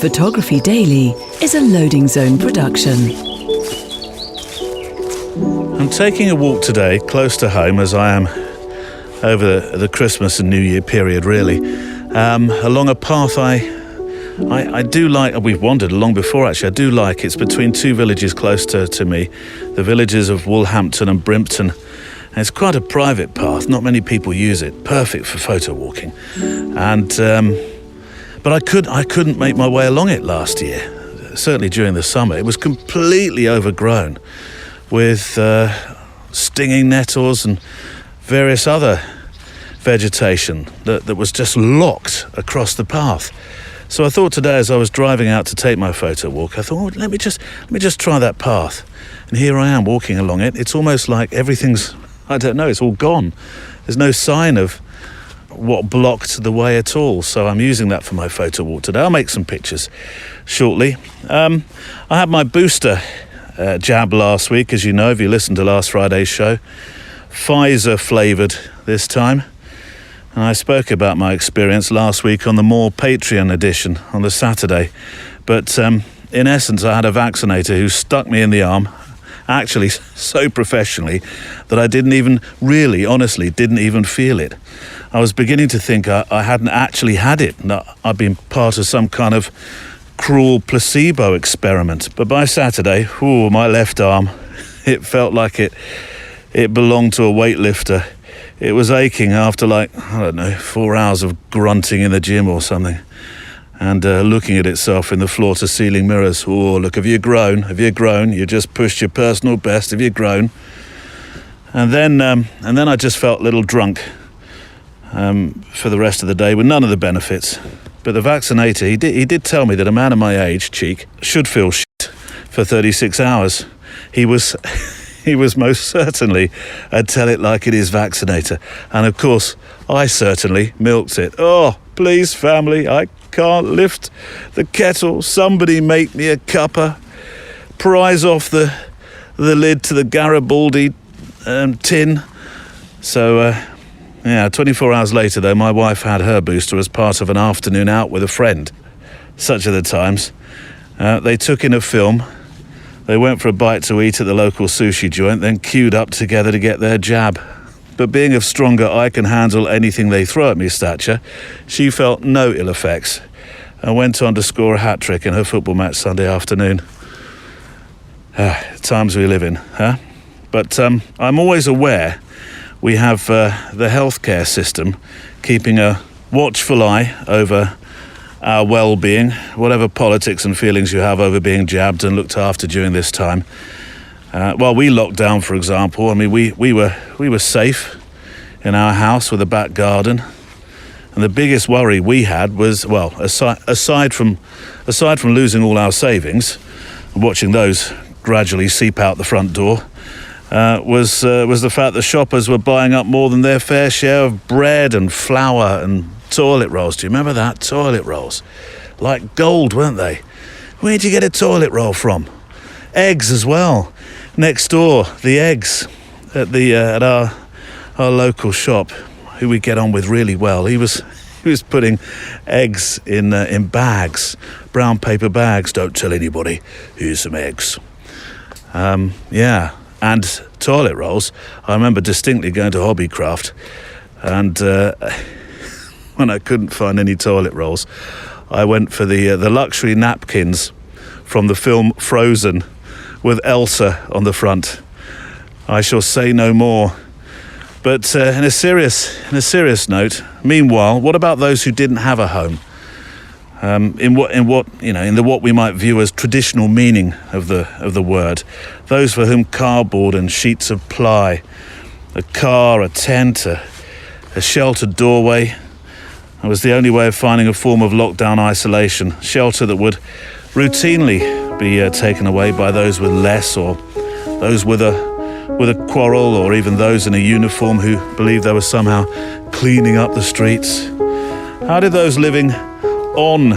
Photography Daily is a Loading Zone production. I'm taking a walk today close to home, as I am over the Christmas and New Year period, really, along a path I do like. We've wandered along before, actually. I do like. It's between two villages close to me, the villages of Woolhampton and Brimpton. And it's quite a private path. Not many people use it. Perfect for photo walking. But I couldn't make my way along it last year. Certainly during the summer, it was completely overgrown with stinging nettles and various other vegetation that was just locked across the path. So I thought today, as I was driving out to take my photo walk, I thought, let me just try that path. And here I am walking along it. It's almost like everything's, I don't know, it's all gone. There's no sign of what blocked the way at all. So I'm using that for my photo walk today. I'll make some pictures shortly. I had my booster jab last week, as you know, if you listened to last Friday's show. Pfizer flavoured this time. And I spoke about my experience last week on the more Patreon edition on the Saturday. But in essence, I had a vaccinator who stuck me in the arm, actually so professionally that I honestly didn't even feel it. I was beginning to think I hadn't actually had it, and that I'd been part of some kind of cruel placebo experiment. But by Saturday, my left arm, it felt like it belonged to a weightlifter. It was aching after 4 hours of grunting in the gym or something, and looking at itself in the floor-to-ceiling mirrors. Oh, look, have you grown? Have you grown? You just pushed your personal best. Have you grown? And then I just felt a little drunk for the rest of the day with none of the benefits. But the vaccinator, he did tell me that a man of my age, cheek, should feel shit for 36 hours. He was most certainly a tell-it-like-it-is vaccinator. And of course, I certainly milked it. Oh, please, family, I can't lift the kettle. Somebody make me a cuppa. Prise off the lid to the Garibaldi tin. So, 24 hours later, though, my wife had her booster as part of an afternoon out with a friend. Such are the times. They took in a film. They went for a bite to eat at the local sushi joint, then queued up together to get their jab. But being of stronger I can handle anything they throw at me stature, she felt no ill effects and went on to score a hat-trick in her football match Sunday afternoon. Times we live in, huh? But I'm always aware we have the healthcare system keeping a watchful eye over our well-being, whatever politics and feelings you have over being jabbed and looked after during this time. While we locked down, for example, I mean, we were safe in our house with a back garden, and the biggest worry we had was, well, aside from losing all our savings, and watching those gradually seep out the front door, was the fact that shoppers were buying up more than their fair share of bread and flour and toilet rolls. Do you remember that? Toilet rolls. Like gold, weren't they? Where'd you get a toilet roll from? Eggs as well. Next door, the eggs at our local shop, who we get on with really well. He was putting eggs in bags, brown paper bags. Don't tell anybody. Here's some eggs. And toilet rolls. I remember distinctly going to Hobbycraft, and when I couldn't find any toilet rolls, I went for the luxury napkins from the film Frozen with Elsa on the front. I shall say no more. But in a serious note, meanwhile, what about those who didn't have a home? In what we might view as traditional meaning of the word, those for whom cardboard and sheets of ply, a car, a tent, a sheltered doorway, was the only way of finding a form of lockdown isolation, shelter that would routinely be taken away by those with less, or those with a quarrel, or even those in a uniform who believed they were somehow cleaning up the streets. How did those living on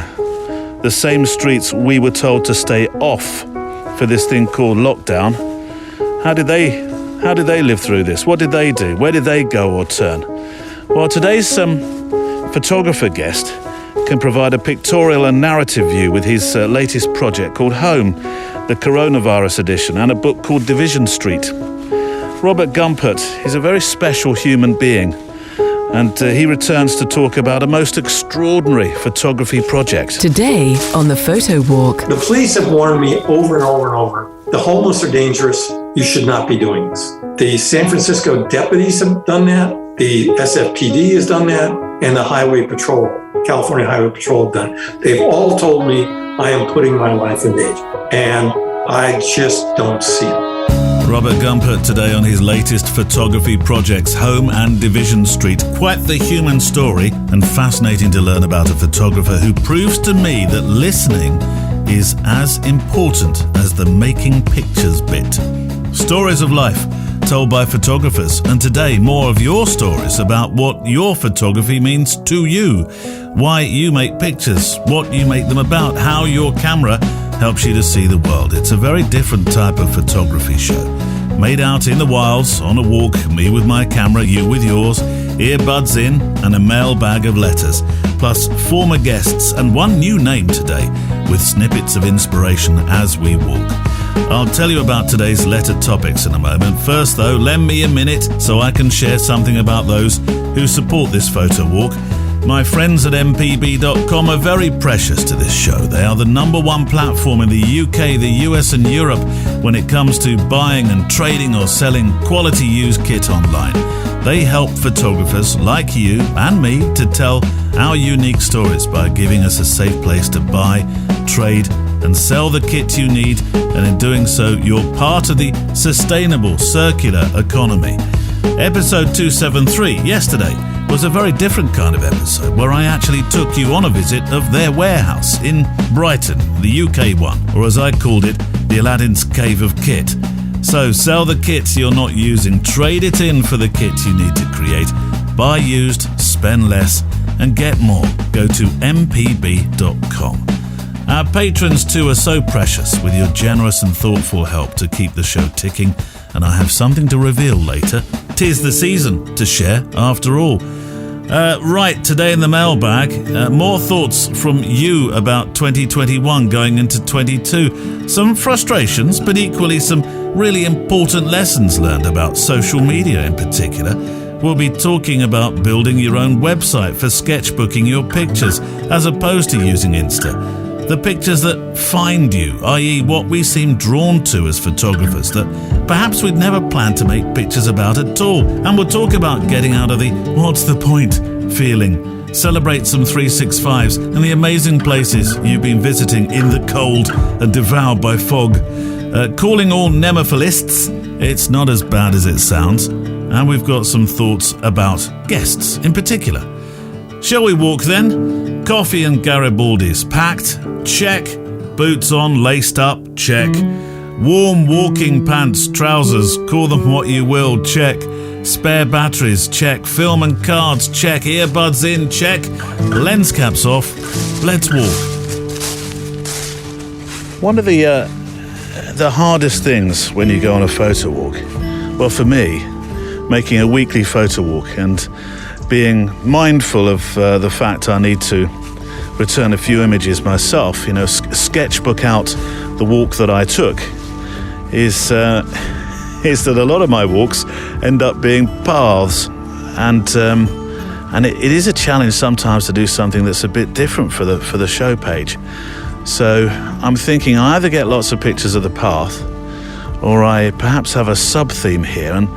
the same streets we were told to stay off for this thing called lockdown, how did they live through this? What did they do? Where did they go or turn? Well, today's photographer guest can provide a pictorial and narrative view with his latest project called Home, the coronavirus edition, and a book called Division Street. Robert Gumpert is a very special human being, and he returns to talk about a most extraordinary photography project. Today on the Photowalk. The police have warned me over and over and over. The homeless are dangerous. You should not be doing this. The San Francisco deputies have done that. The SFPD has done that. And the Highway Patrol, California Highway Patrol have done it. They've all told me I am putting my life in danger. And I just don't see it. Robert Gumpert today on his latest photography projects, Home and Division Street. Quite the human story, and fascinating to learn about a photographer who proves to me that listening is as important as the making pictures bit. Stories of life told by photographers, and today more of your stories about what your photography means to you, why you make pictures, what you make them about, how your camera helps you to see the world. It's a very different type of photography show. Made out in the wilds, on a walk, me with my camera, you with yours, earbuds in, and a mailbag of letters, plus former guests and one new name today, with snippets of inspiration as we walk. I'll tell you about today's letter topics in a moment. First, though, lend me a minute so I can share something about those who support this photo walk. My friends at mpb.com are very precious to this show. They are the #1 platform in the UK, the US and Europe when it comes to buying and trading or selling quality used kit online. They help photographers like you and me to tell our unique stories by giving us a safe place to buy, trade and sell the kit you need, and in doing so you're part of the sustainable circular economy. Episode 273 yesterday was a very different kind of episode where I actually took you on a visit of their warehouse in Brighton, the UK one, or as I called it, the Aladdin's Cave of Kit. So sell the kits you're not using, trade it in for the kit you need to create, buy used, spend less and get more. Go to mpb.com. Our patrons too are so precious with your generous and thoughtful help to keep the show ticking, and I have something to reveal later. 'Tis the season to share after all. Right, today in the mailbag, more thoughts from you about 2021 going into 22. Some frustrations, but equally some really important lessons learned about social media in particular. We'll be talking about building your own website for sketchbooking your pictures as opposed to using Insta. The pictures that find you, i.e. what we seem drawn to as photographers that perhaps we'd never planned to make pictures about at all. And we'll talk about getting out of the what's the point feeling. Celebrate some 365s and the amazing places you've been visiting in the cold and devoured by fog. Calling all nemophilists, it's not as bad as it sounds. And we've got some thoughts about guests in particular. Shall we walk then? Coffee and Garibaldi's packed? Check. Boots on, laced up? Check. Warm walking pants, trousers, call them what you will? Check. Spare batteries? Check. Film and cards? Check. Earbuds in? Check. Lens caps off? Let's walk. One of the hardest things when you go on a photo walk, well for me, making a weekly photo walk and being mindful of the fact I need to return a few images myself, sketchbook out the walk that I took, is that a lot of my walks end up being paths, and it is a challenge sometimes to do something that's a bit different for the show page. So I'm thinking I either get lots of pictures of the path, or I perhaps have a sub-theme here and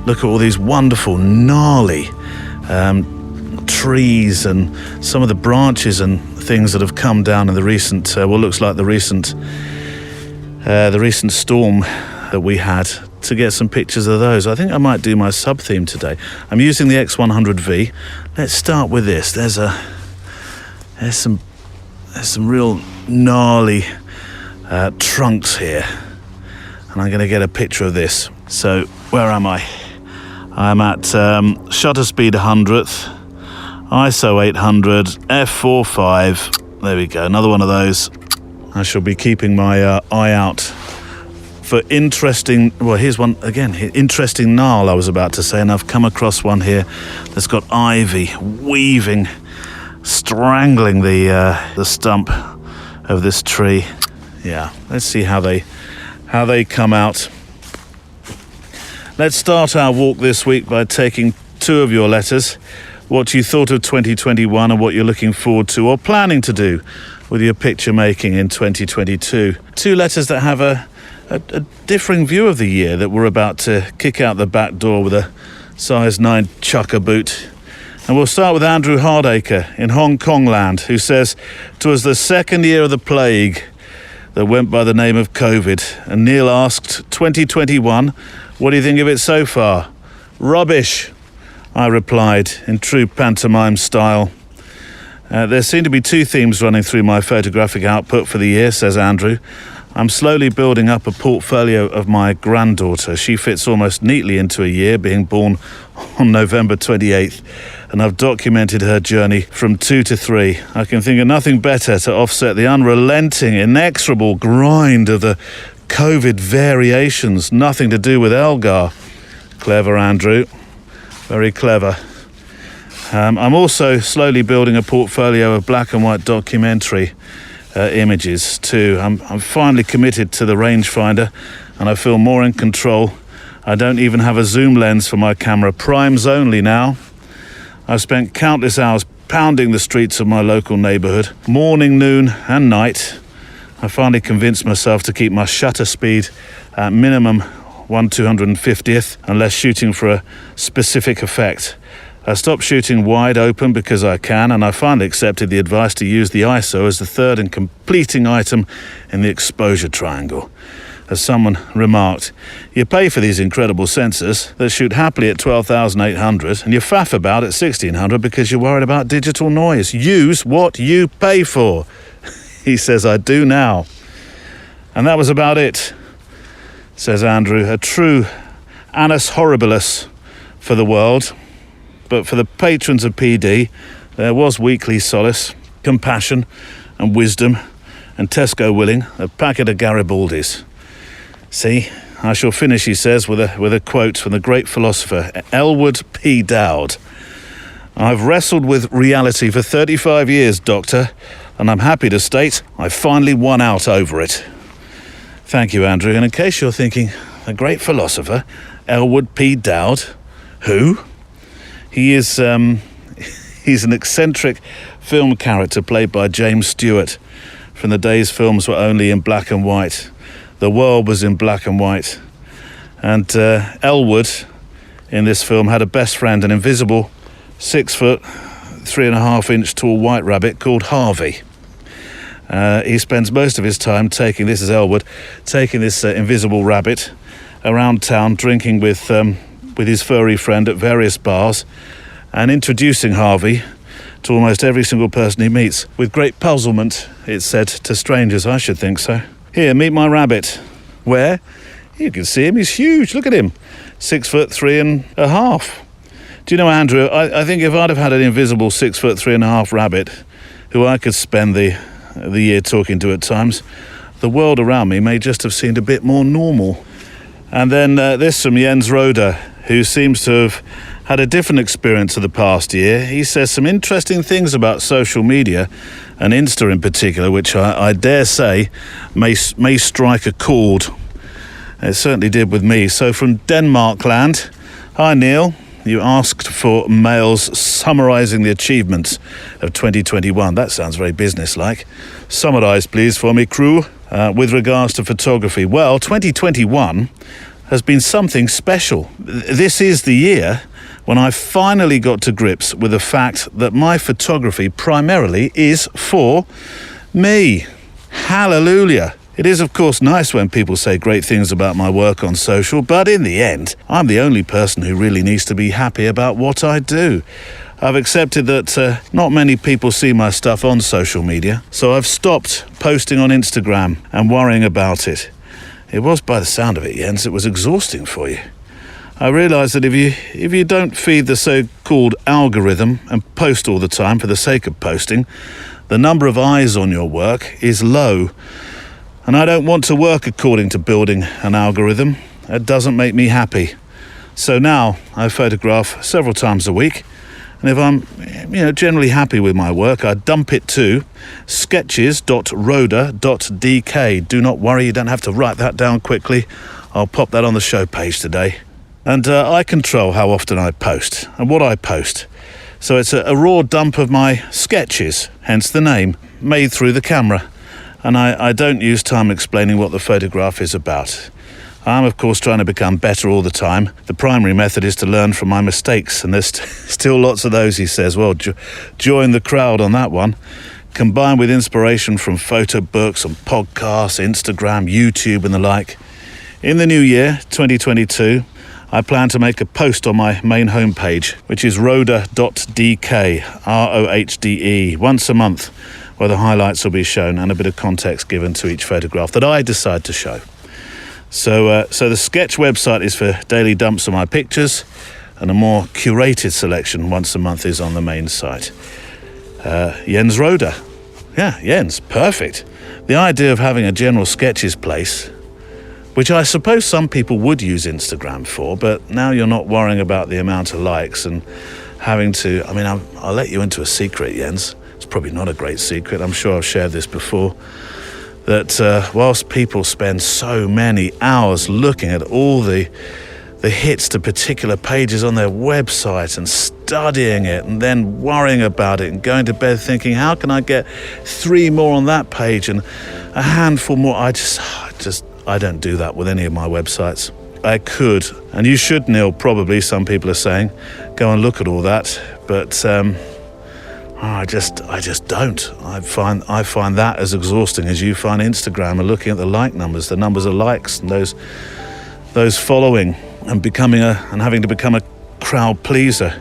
look at all these wonderful, gnarly trees and some of the branches and things that have come down in the recent, looks like the recent storm that we had, to get some pictures of those. I think I might do my sub-theme today. I'm using the X100V. Let's start with this. There's some real gnarly trunks here, and I'm going to get a picture of this. So where am I? I'm at shutter speed 100th, ISO 800, f4.5. There we go, another one of those. I shall be keeping my eye out for interesting, well here's one again, interesting gnarl I was about to say, and I've come across one here that's got ivy weaving strangling the stump of this tree. Yeah, let's see how they come out. Let's start our walk this week by taking two of your letters. What you thought of 2021 and what you're looking forward to or planning to do with your picture making in 2022. Two letters that have a differing view of the year that we're about to kick out the back door with a size 9 chucker boot. And we'll start with Andrew Hardacre in Hong Kong land, who says, "'Twas the second year of the plague that went by the name of COVID." And Neil asked, 2021, what do you think of it so far? Rubbish, I replied in true pantomime style. There seem to be two themes running through my photographic output for the year, says Andrew. I'm slowly building up a portfolio of my granddaughter. She fits almost neatly into a year, being born on November 28th, and I've documented her journey from 2 to 3. I can think of nothing better to offset the unrelenting, inexorable grind of the COVID variations. Nothing to do with Elgar. Clever, Andrew. Very clever. I'm also slowly building a portfolio of black and white documentary images too. I'm finally committed to the rangefinder and I feel more in control. I don't even have a zoom lens for my camera, primes only now. I've spent countless hours pounding the streets of my local neighbourhood, morning, noon and night. I finally convinced myself to keep my shutter speed at minimum 1/250th unless shooting for a specific effect. I stopped shooting wide open because I can, and I finally accepted the advice to use the ISO as the third and completing item in the exposure triangle. As someone remarked, you pay for these incredible sensors that shoot happily at 12,800 and you faff about at 1,600 because you're worried about digital noise. Use what you pay for. He says, I do now. And that was about it, says Andrew, a true annus horribilis for the world. But for the patrons of PD, there was weekly solace, compassion and wisdom, and Tesco willing, a packet of Garibaldi's. See, I shall finish, he says, with a quote from the great philosopher Elwood P. Dowd. I've wrestled with reality for 35 years, Doctor, and I'm happy to state I finally won out over it. Thank you, Andrew. And in case you're thinking, the great philosopher, Elwood P. Dowd, who? He is, he's an eccentric film character played by James Stewart from the days films were only in black and white. The world was in black and white. And Elwood, in this film, had a best friend, an invisible 6 foot, 3.5 inch tall white rabbit called Harvey. He spends most of his time taking this invisible rabbit around town, drinking with his furry friend at various bars and introducing Harvey to almost every single person he meets. With great puzzlement, it's said, to strangers, I should think so. Here, meet my rabbit. Where? You can see him, he's huge, look at him. 6'3.5". Do you know, Andrew, I think if I'd have had an invisible 6'3.5" rabbit, who I could spend the year talking to at times, the world around me may just have seemed a bit more normal. And then this from Jens Roder, who seems to have had a different experience of the past year. He says some interesting things about social media, and Insta in particular, which I dare say may strike a chord. It certainly did with me. So from Denmark land, hi Neil. You asked for mails summarising the achievements of 2021. That sounds very businesslike. Summarise, please, for me, crew. With regards to photography, well, 2021 has been something special. This is the year when I finally got to grips with the fact that my photography primarily is for me. Hallelujah. It is, of course, nice when people say great things about my work on social, but in the end, I'm the only person who really needs to be happy about what I do. I've accepted that not many people see my stuff on social media, so I've stopped posting on Instagram and worrying about it. It was, by the sound of it, Jens, it was exhausting for you. I realised that if you don't feed the so-called algorithm and post all the time for the sake of posting, the number of eyes on your work is low. And I don't want to work according to building an algorithm. It doesn't make me happy. So now I photograph several times a week, And if I'm generally happy with my work, I dump it to sketches.roda.dk. Do not worry, you don't have to write that down quickly. I'll pop that on the show page today. And I control how often I post and what I post. So it's a raw dump of my sketches, hence the name, made through the camera. And I don't use time explaining what the photograph is about. I'm, of course, trying to become better all the time. The primary method is to learn from my mistakes, and there's still lots of those, he says. Well, join the crowd on that one. Combined with inspiration from photo books and podcasts, Instagram, YouTube and the like. In the new year, 2022, I plan to make a post on my main homepage, which is roda.dk, ROHDE, once a month, where the highlights will be shown and a bit of context given to each photograph that I decide to show. So the sketch website is for daily dumps of my pictures, and a more curated selection once a month is on the main site. Jens Roda. Yeah, Jens, perfect. The idea of having a general sketches place, which I suppose some people would use Instagram for, but now you're not worrying about the amount of likes and having to... I'll let you into a secret, Jens. It's probably not a great secret. I'm sure I've shared this before. That whilst people spend so many hours looking at all the hits to particular pages on their website and studying it and then worrying about it and going to bed thinking, how can I get 3 more on that page and a handful more? I don't do that with any of my websites. I could, and you should, Neil, probably, some people are saying, go and look at all that, but I just don't. I find that as exhausting as you find Instagram and looking at the like numbers, the numbers of likes and those following and having to become a crowd pleaser.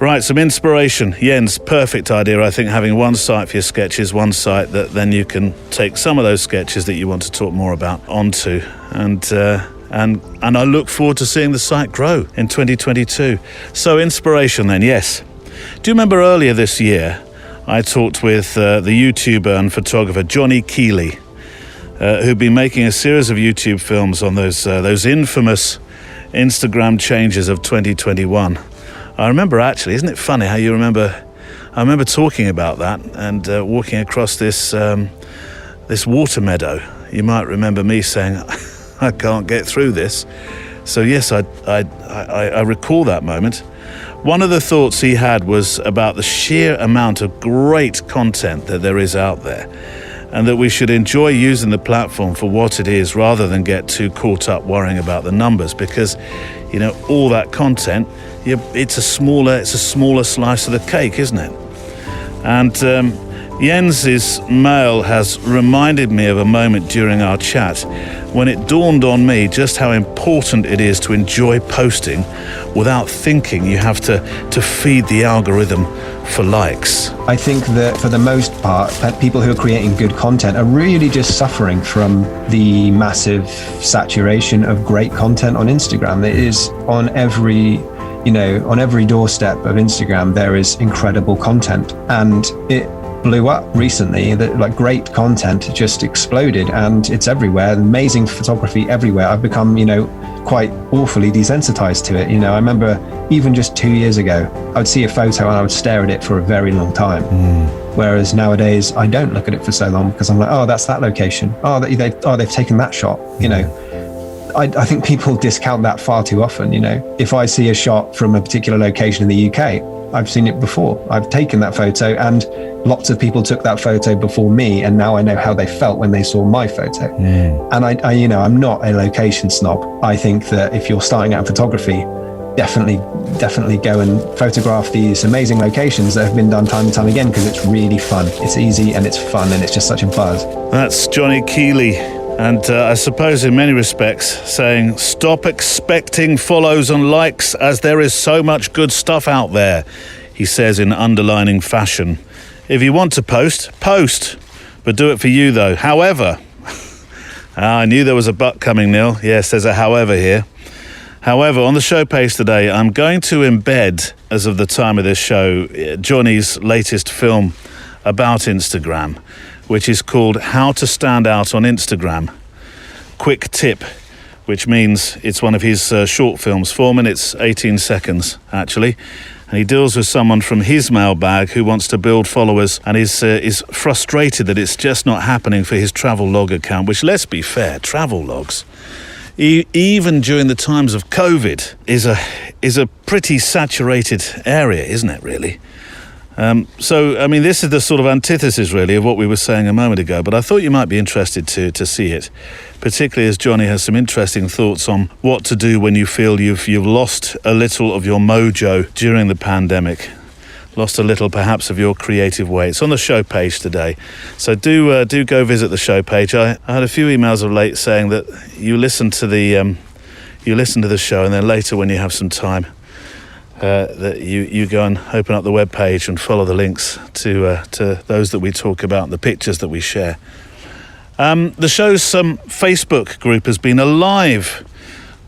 Right, some inspiration. Jens, perfect idea. I think having one site for your sketches, one site that then you can take some of those sketches that you want to talk more about onto, and I look forward to seeing the site grow in 2022. So inspiration then, yes. Do you remember earlier this year, I talked with the YouTuber and photographer Johnny Keeley, who'd been making a series of YouTube films on those infamous Instagram changes of 2021. I remember actually, isn't it funny how you remember? I remember talking about that and walking across this water meadow. You might remember me saying, "I can't get through this." So yes, I recall that moment. One of the thoughts he had was about the sheer amount of great content that there is out there, and that we should enjoy using the platform for what it is rather than get too caught up worrying about the numbers, because all that content, it's a smaller slice of the cake, isn't it? And Jens's mail has reminded me of a moment during our chat when it dawned on me just how important it is to enjoy posting without thinking you have to feed the algorithm for likes. I think that for the most part, people who are creating good content are really just suffering from the massive saturation of great content on Instagram. It is on every doorstep of Instagram, there is incredible content, and it blew up recently. That great content just exploded, and it's everywhere. Amazing photography everywhere. I've become, quite awfully desensitized to it. I remember even just 2 years ago, I would see a photo and I would stare at it for a very long time. Whereas nowadays, I don't look at it for so long because I'm like, oh, that's that location. Oh, they've taken that shot. I think people discount that far too often. If I see a shot from a particular location in the UK, I've seen it before. I've taken that photo, and lots of people took that photo before me, and now I know how they felt when they saw my photo. And I'm not a location snob. I think that if you're starting out in photography, definitely go and photograph these amazing locations that have been done time and time again, because it's really fun. It's easy and it's fun, and it's just such a buzz. That's Johnny Keeley. And I suppose in many respects saying, stop expecting follows and likes as there is so much good stuff out there, he says in underlining fashion. If you want to post, but do it for you though. However, I knew there was a but coming, Neil. Yes, there's a however here. However, on the show page today, I'm going to embed, as of the time of this show, Johnny's latest film about Instagram, which is called How to Stand Out on Instagram. Quick tip, which means it's one of his short films, 4 minutes, 18 seconds, actually. And he deals with someone from his mailbag who wants to build followers and is frustrated that it's just not happening for his travel log account, which, let's be fair, travel logs, even during the times of COVID, is a pretty saturated area, isn't it, really? So, I mean, this is the sort of antithesis, really, of what we were saying a moment ago, but I thought you might be interested to see it, particularly as Johnny has some interesting thoughts on what to do when you feel you've lost a little of your mojo during the pandemic, lost a little, perhaps, of your creative way. It's on the show page today, so do go visit the show page. I had a few emails of late saying that you listen to the show, and then later when you have some time, that you go and open up the web page and follow the links to those that we talk about, the pictures that we share. The show's Facebook group has been alive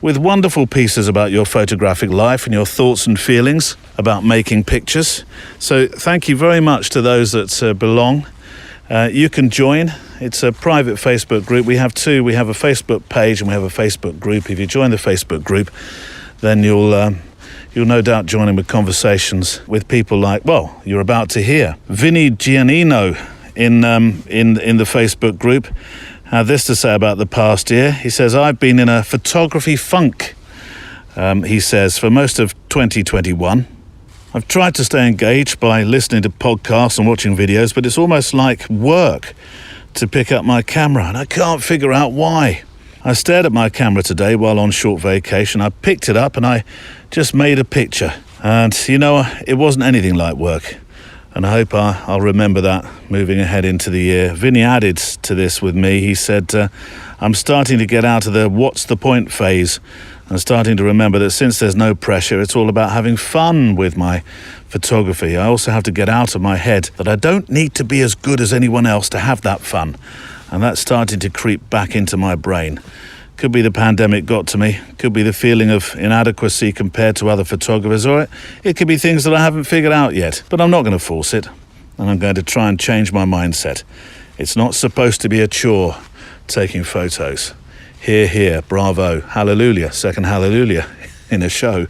with wonderful pieces about your photographic life and your thoughts and feelings about making pictures. So thank you very much to those that belong. You can join. It's a private Facebook group. We have two. We have a Facebook page and we have a Facebook group. If you join the Facebook group, then you'll no doubt join in with conversations with people like, well, you're about to hear. Vinny Giannino in the Facebook group had this to say about the past year. He says, I've been in a photography funk, he says, for most of 2021. I've tried to stay engaged by listening to podcasts and watching videos, but it's almost like work to pick up my camera, and I can't figure out why. I stared at my camera today while on short vacation. I picked it up and I just made a picture. And, you know, it wasn't anything like work. And I hope I'll remember that moving ahead into the year. Vinny added to this with me. He said, I'm starting to get out of the what's the point phase. I'm starting to remember that since there's no pressure, it's all about having fun with my photography. I also have to get out of my head that I don't need to be as good as anyone else to have that fun. And that's starting to creep back into my brain. Could be the pandemic got to me. Could be the feeling of inadequacy compared to other photographers. Or it could be things that I haven't figured out yet. But I'm not going to force it. And I'm going to try and change my mindset. It's not supposed to be a chore, taking photos. Hear, hear, bravo, hallelujah, second hallelujah in a show.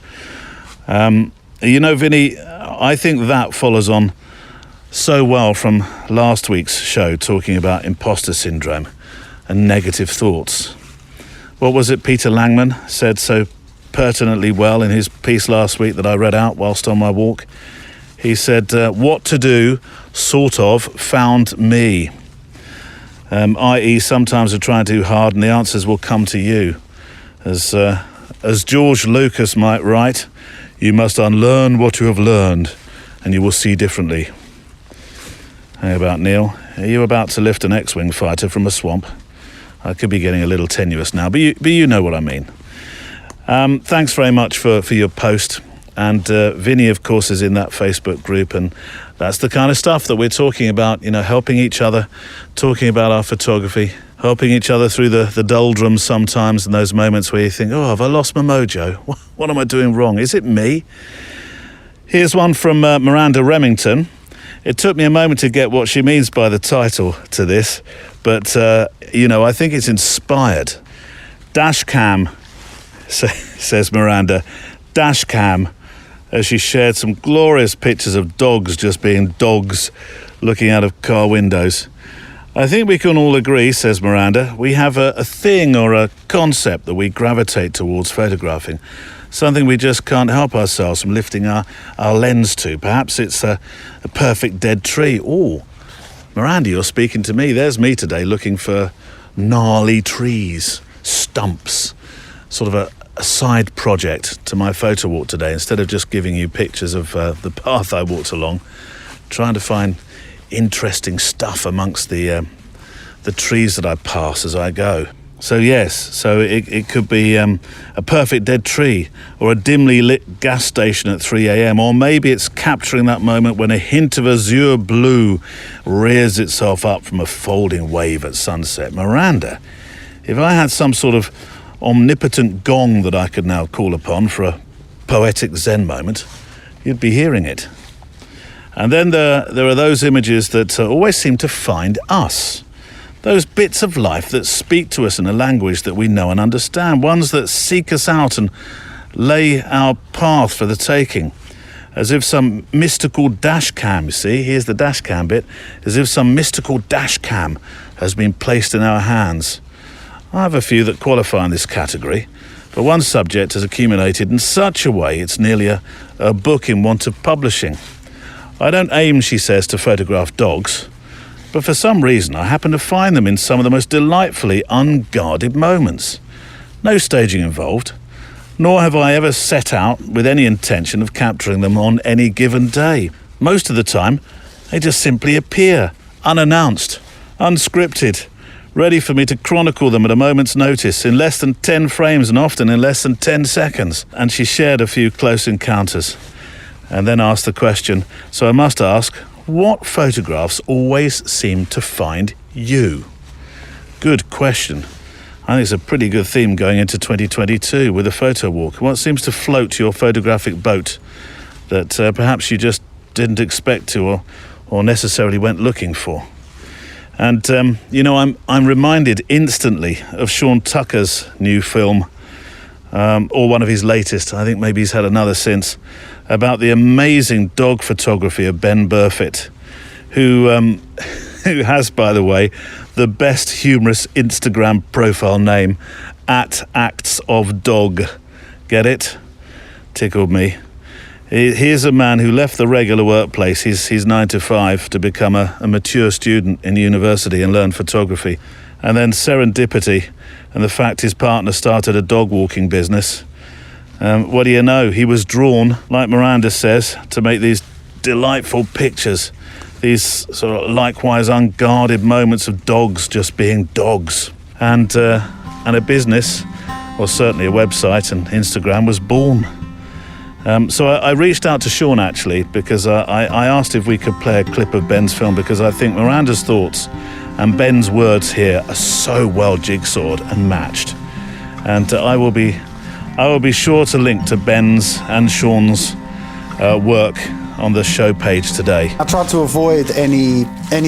You know, Vinny, I think that follows on so well from last week's show talking about imposter syndrome and negative thoughts. What was it Peter Langman said so pertinently well in his piece last week that I read out whilst on my walk? He said, what to do, sort of, found me. I.e. sometimes we're trying too hard and the answers will come to you. As George Lucas might write, you must unlearn what you have learned and you will see differently. How about, Neil? Are you about to lift an X-Wing fighter from a swamp? I could be getting a little tenuous now, but you know what I mean. Thanks very much for your post. And Vinny, of course, is in that Facebook group, and that's the kind of stuff that we're talking about, you know, helping each other, talking about our photography, helping each other through the doldrums sometimes, and those moments where you think, oh, have I lost my mojo? What am I doing wrong? Is it me? Here's one from Miranda Remington. It took me a moment to get what she means by the title to this, but, you know, I think it's inspired. Dash cam, says Miranda, dash cam, as she shared some glorious pictures of dogs just being dogs looking out of car windows. I think we can all agree, says Miranda, we have a thing or a concept that we gravitate towards photographing. Something we just can't help ourselves from lifting our lens to. Perhaps it's a perfect dead tree. Oh, Miranda, you're speaking to me. There's me today looking for gnarly trees, stumps, sort of a side project to my photo walk today. Instead of just giving you pictures of the path I walked along, trying to find interesting stuff amongst the trees that I pass as I go. So yes, so it could be a perfect dead tree or a dimly lit gas station at 3 a.m. or maybe it's capturing that moment when a hint of azure blue rears itself up from a folding wave at sunset. Miranda, if I had some sort of omnipotent gong that I could now call upon for a poetic Zen moment, you'd be hearing it. And then there are those images that always seem to find us. Those bits of life that speak to us in a language that we know and understand, ones that seek us out and lay our path for the taking. as if some mystical dash cam, you see, here's the dash cam bit, as if some mystical dash cam has been placed in our hands. I have a few that qualify in this category, but one subject has accumulated in such a way it's nearly a book in want of publishing. I don't aim, she says, to photograph dogs, but for some reason I happen to find them in some of the most delightfully unguarded moments. No staging involved, nor have I ever set out with any intention of capturing them on any given day. Most of the time, they just simply appear, unannounced, unscripted, ready for me to chronicle them at a moment's notice, in less than 10 frames and often in less than 10 seconds. And she shared a few close encounters, and then asked the question, so I must ask, what photographs always seem to find you? Good question. I think it's a pretty good theme going into 2022 with a Photowalk. What seems to float your photographic boat that perhaps you just didn't expect to or necessarily went looking for? And, I'm reminded instantly of Sean Tucker's new film, or one of his latest, I think maybe he's had another since, about the amazing dog photography of Ben Burfitt, who has, by the way, the best humorous Instagram profile name, @actsofdog. Get it? Tickled me. Here's a man who left the regular workplace, his 9 to 5, to become a mature student in university and learn photography. And then serendipity and the fact his partner started a dog walking business. What do you know? He was drawn, like Miranda says, to make these delightful pictures, these sort of likewise unguarded moments of dogs just being dogs. And a business, or certainly a website and Instagram, was born. So I reached out to Sean, actually, because I asked if we could play a clip of Ben's film, because I think Miranda's thoughts and Ben's words here are so well jigsawed and matched. And I will be sure to link to Ben's and Sean's work on the show page today. I tried to avoid any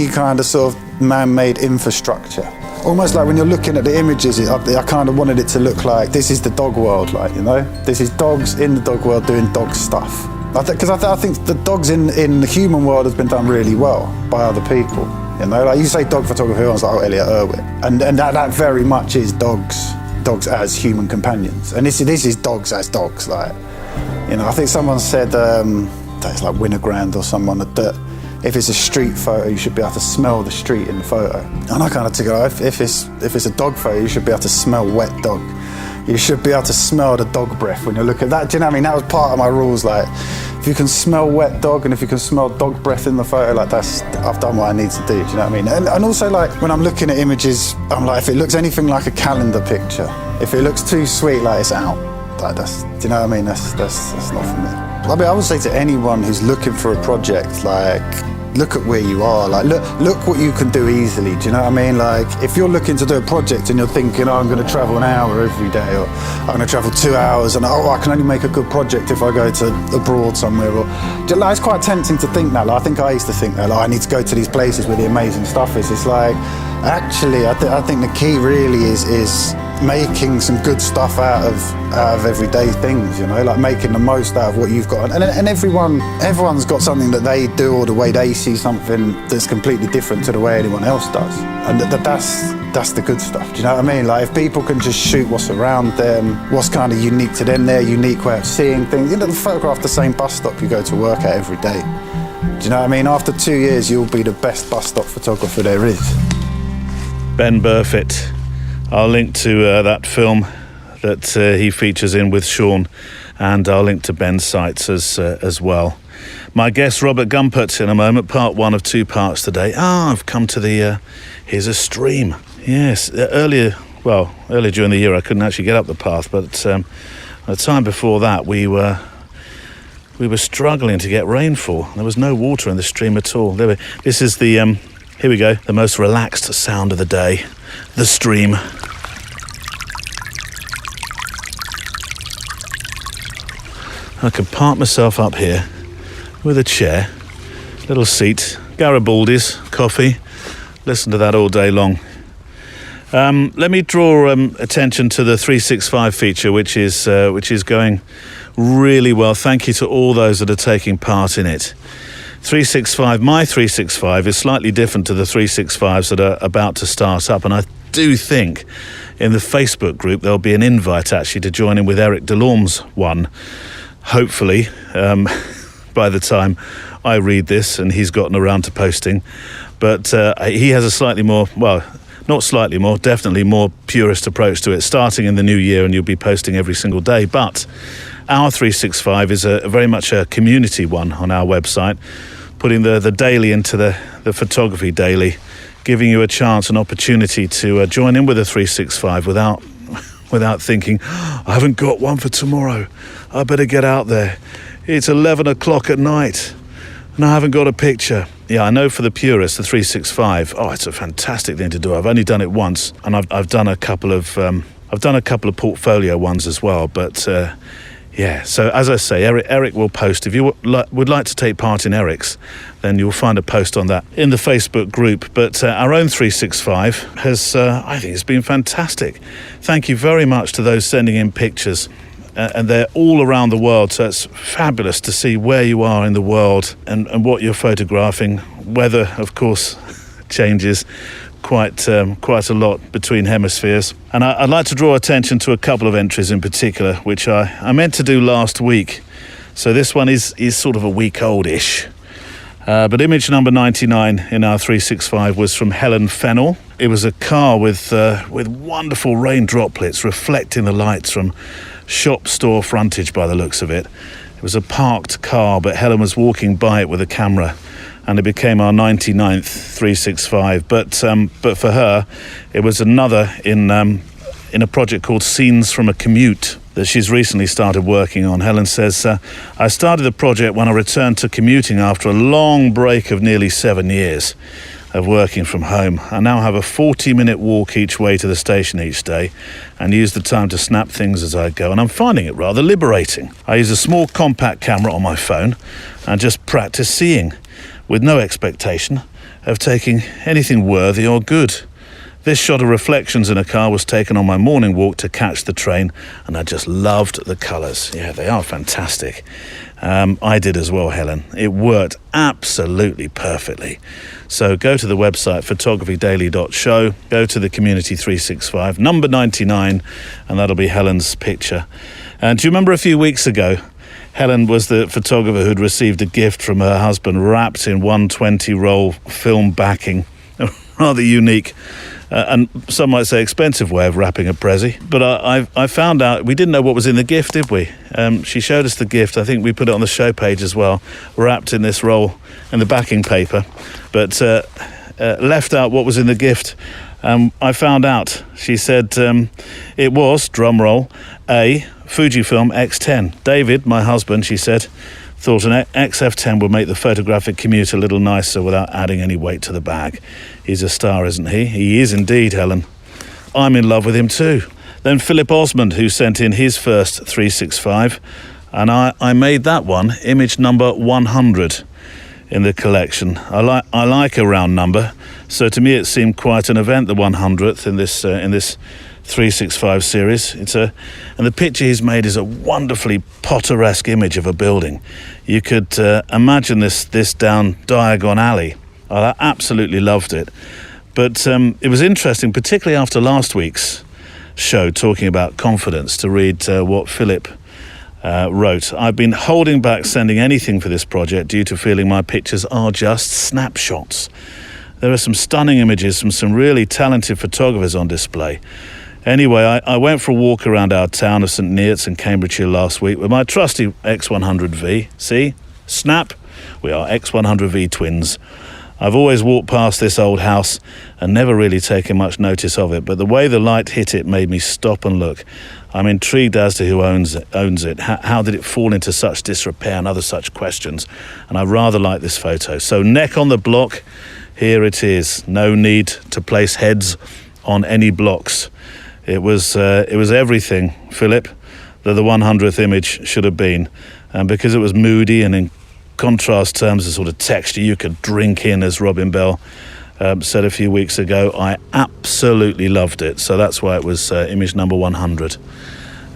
kind of sort of man-made infrastructure. Almost like when you're looking at the images, I kind of wanted it to look like this is the dog world, like, you know? This is dogs in the dog world doing dog stuff. Because I think the dogs in the human world has been done really well by other people, you know? Like you say dog photography, I was like, oh, Elliot Irwin. And that very much is dogs as human companions. And this is dogs as dogs, like, you know, I think someone said, that it's like Winogrand or someone, that if it's a street photo, you should be able to smell the street in the photo. And I kind of took it off. If it's a dog photo, you should be able to smell wet dog. You should be able to smell the dog breath when you look at that. Do you know what I mean? That was part of my rules. Like, if you can smell wet dog and if you can smell dog breath in the photo, like I've done what I need to do. Do you know what I mean? And also, like, when I'm looking at images, I'm like, if it looks anything like a calendar picture, if it looks too sweet, like it's out. Like do you know what I mean? That's not for me. I mean, I would say to anyone who's looking for a project, like, look at where you are. Like, look what you can do easily. Do you know what I mean? Like, if you're looking to do a project and you're thinking, oh, I'm going to travel an hour every day, or I'm going to travel 2 hours, and I can only make a good project if I go to abroad somewhere. Or like, it's quite tempting to think that. Like, I think I used to think that. Like, I need to go to these places where the amazing stuff is. It's like, actually, I think the key really is making some good stuff out of everyday things, you know, like making the most out of what you've got. And everyone's got something that they do, or the way they see something that's completely different to the way anyone else does. And that's the good stuff. Do you know what I mean? Like, if people can just shoot what's around them, what's kind of unique to them, their unique way of seeing things. You know, photograph the same bus stop you go to work at every day. Do you know what I mean? After 2 years, you'll be the best bus stop photographer there is. Ben Burfitt. I'll link to that film that he features in with Sean, and I'll link to Ben's sites as well. My guest, Robert Gumpert, in a moment, part 1 of 2 parts today. I've come to the here's a stream. Yes, earlier during the year I couldn't actually get up the path, but the time before that we were struggling to get rainfall. There was no water in the stream at all. This is the here we go, the most relaxed sound of the day. The stream. I could park myself up here with a chair, little seat, Garibaldi's, coffee, listen to that all day long. Let me draw attention to the 365 feature, which is going really well. Thank you to all those that are taking part in it. 365, my 365 is slightly different to the 365s that are about to start up, and I do think in the Facebook group there'll be an invite actually to join in with Eric Delorme's one, hopefully, by the time I read this and he's gotten around to posting. But he has a slightly more, well, not slightly more, definitely more purist approach to it, starting in the new year, and you'll be posting every single day. But our 365 is a very much a community one on our website, putting the daily into the photography daily, giving you a chance, an opportunity to join in with a 365 without thinking, I haven't got one for tomorrow, I better get out there. It's 11 o'clock at night and I haven't got a picture. Yeah, I know for the purists, the 365, it's a fantastic thing to do. I've only done it once, and I've done a couple of portfolio ones as well. But yeah, so as I say, Eric will post. If you would like to take part in Eric's, then you'll find a post on that in the Facebook group. But our own 365 has, I think, it's been fantastic. Thank you very much to those sending in pictures. And they're all around the world, so it's fabulous to see where you are in the world and what you're photographing. Weather, of course, changes quite a lot between hemispheres. And I'd like to draw attention to a couple of entries in particular, which I meant to do last week. So this one is sort of a week old-ish. But image number 99 in our 365 was from Helen Fennell. It was a car with wonderful rain droplets reflecting the lights from shop store frontage by the looks of it. It was a parked car, but Helen was walking by it with a camera, and it became our 99th 365. But for her, it was another in a project called Scenes from a Commute that she's recently started working on. Helen says, I started the project when I returned to commuting after a long break of nearly 7 years of working from home. I now have a 40-minute walk each way to the station each day and use the time to snap things as I go, and I'm finding it rather liberating. I use a small compact camera on my phone and just practice seeing, with no expectation of taking anything worthy or good. This shot of reflections in a car was taken on my morning walk to catch the train, and I just loved the colours. Yeah, they are fantastic. I did as well, Helen. It worked absolutely perfectly. So go to the website, photographydaily.show, go to the Community 365, number 99, and that'll be Helen's picture. And do you remember a few weeks ago, Helen was the photographer who'd received a gift from her husband wrapped in 120-roll film backing, a rather unique and some might say expensive way of wrapping a prezi. But I found out, we didn't know what was in the gift, did we? She showed us the gift. I think we put it on the show page as well, wrapped in this roll in the backing paper, but left out what was in the gift. I found out, she said, it was, drum roll, a Fujifilm X10. David, my husband, she said, thought an XF10 would make the photographic commute a little nicer without adding any weight to the bag. He's a star, isn't he? He is indeed, Helen. I'm in love with him too. Then Philip Osmond, who sent in his first 365, and I made that one, image number 100 in the collection. I like a round number, so to me it seemed quite an event, the 100th in this 365 series. And the picture he's made is a wonderfully Potteresque image of a building. You could imagine this down Diagon Alley. I absolutely loved it. But it was interesting, particularly after last week's show talking about confidence, to read what Philip wrote. I've been holding back sending anything for this project due to feeling my pictures are just snapshots. There are some stunning images from some really talented photographers on display. Anyway, I went for a walk around our town of St Neots in Cambridgeshire last week with my trusty X100V. See? Snap! We are X100V twins. I've always walked past this old house and never really taken much notice of it, but the way the light hit it made me stop and look. I'm intrigued as to who owns it. How did it fall into such disrepair and other such questions? And I rather like this photo. So neck on the block, here it is. No need to place heads on any blocks. It was everything, Philip, that the 100th image should have been. And because it was moody and in contrast terms, the sort of texture you could drink in, as Robin Bell said a few weeks ago, I absolutely loved it. So that's why it was image number 100.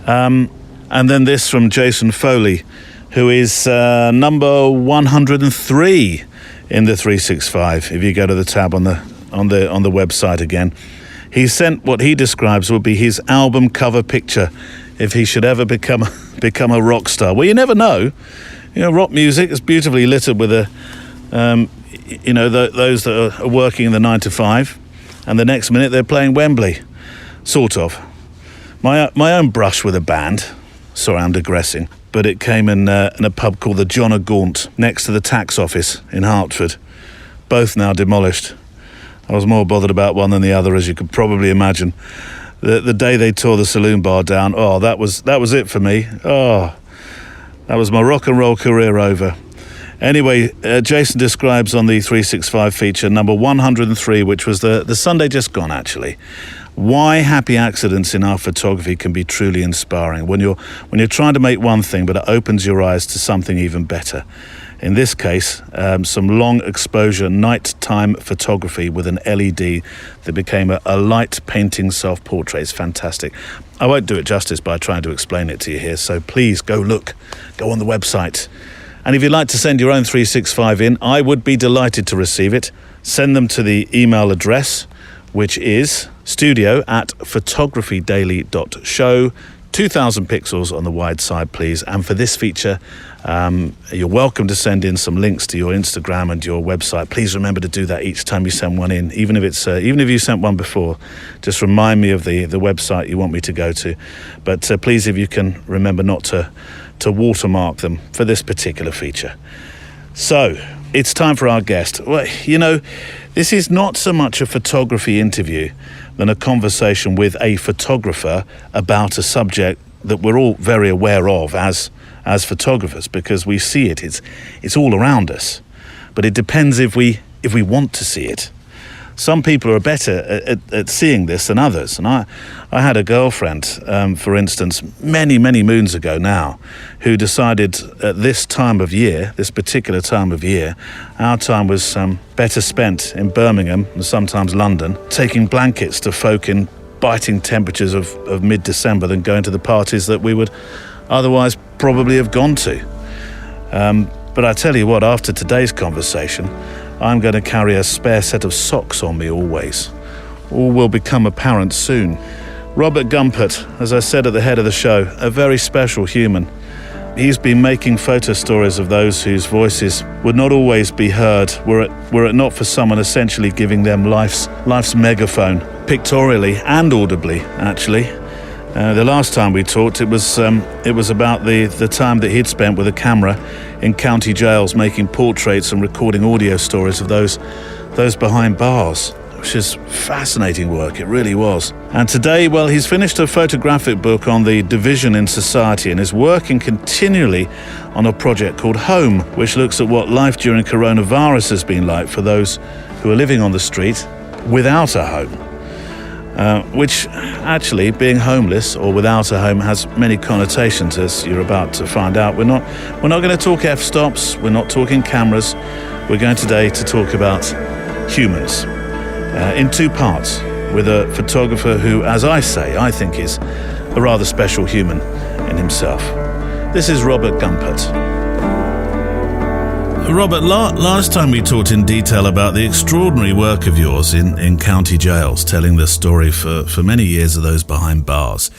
And then this from Jason Foley, who is number 103 in the 365. If you go to the tab on the website again, he sent what he describes would be his album cover picture if he should ever become a rock star. Well, you never know. You know, rock music is beautifully littered with those that are working in the 9 to 5, and the next minute they're playing Wembley, sort of. My own brush with a band. Sorry, I'm digressing. But it came in a pub called the John O'Gaunt, next to the tax office in Hertford. Both now demolished. I was more bothered about one than the other, as you could probably imagine. The day they tore the saloon bar down, that was it for me. That was my rock and roll career over. Anyway, Jason describes on the 365 feature number 103, which was the Sunday just gone, actually, why happy accidents in our photography can be truly inspiring when you're trying to make one thing, but it opens your eyes to something even better. In this case, some long exposure nighttime photography with an LED that became a light painting self-portrait. It's fantastic. I won't do it justice by trying to explain it to you here, so please go look. Go on the website. And if you'd like to send your own 365 in, I would be delighted to receive it. Send them to the email address, which is studio@photographydaily.show. 2,000 pixels on the wide side, please. And for this feature, you're welcome to send in some links to your Instagram and your website. Please remember to do that each time you send one in, even if you sent one before. Just remind me of the website you want me to go to. But please, if you can, remember not to watermark them for this particular feature. So it's time for our guest. Well, this is not so much a photography interview than a conversation with a photographer about a subject that we're all very aware of as photographers, because we see it. It's all around us, but it depends if we want to see it. Some people are better at seeing this than others. And I had a girlfriend, for instance, many, many moons ago now, who decided at this particular time of year, our time was better spent in Birmingham and sometimes London, taking blankets to folk in biting temperatures of mid-December than going to the parties that we would otherwise probably have gone to. But I tell you what, after today's conversation, I'm going to carry a spare set of socks on me always. All will become apparent soon. Robert Gumpert, as I said at the head of the show, a very special human. He's been making photo stories of those whose voices would not always be heard were it not for someone essentially giving them life's megaphone, pictorially and audibly, actually. The last time we talked, it was about the time that he'd spent with a camera in county jails making portraits and recording audio stories of those behind bars, which is fascinating work. It really was. And today, well, he's finished a photographic book on the division in society and is working continually on a project called Home, which looks at what life during coronavirus has been like for those who are living on the street without a home. Which actually, being homeless or without a home has many connotations, as you're about to find out. We're not going to talk f-stops, we're not talking cameras. We're going today to talk about humans in two parts, with a photographer who, as I say, I think is a rather special human in himself. This is Robert Gumpert. Robert, last time we talked in detail about the extraordinary work of yours in county jails, telling the story for many years of those behind bars.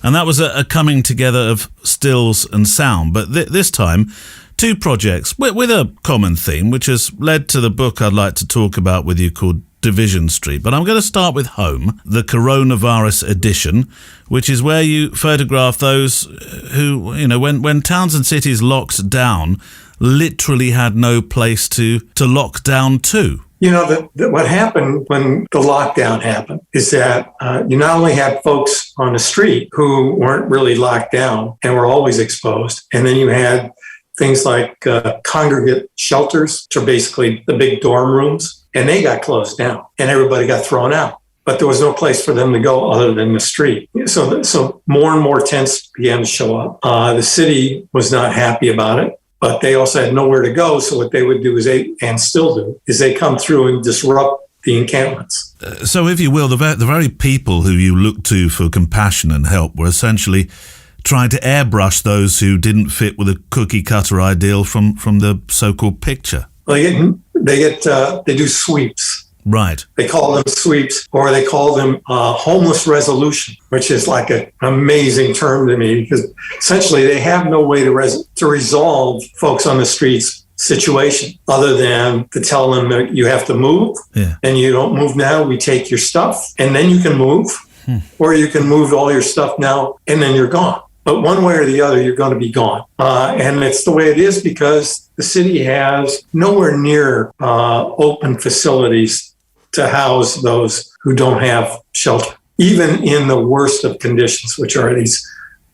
And that was a coming together of stills and sound. But this time, two projects with a common theme, which has led to the book I'd like to talk about with you called Division Street. But I'm going to start with Home, the coronavirus edition, which is where you photograph those who, when towns and cities locked down, literally had no place to lock down to. What happened when the lockdown happened is that you not only had folks on the street who weren't really locked down and were always exposed, and then you had things like congregate shelters, which are basically the big dorm rooms, and they got closed down and everybody got thrown out. But there was no place for them to go other than the street. So more and more tents began to show up. The city was not happy about it, but they also had nowhere to go. So what they would do is they come through and disrupt the encampments. So, if you will, the very people who you looked to for compassion and help were essentially trying to airbrush those who didn't fit with a cookie-cutter ideal from the so-called picture. Well, they do sweeps. Right. They call them sweeps, or they call them homeless resolution, which is like an amazing term to me, because essentially they have no way to resolve folks on the streets situation other than to tell them that you have to move, and you don't move now, we take your stuff, and then you can move, or you can move all your stuff now, and then you're gone. But one way or the other, you're going to be gone. And it's the way it is because the city has nowhere near open facilities to house those who don't have shelter, even in the worst of conditions, which are these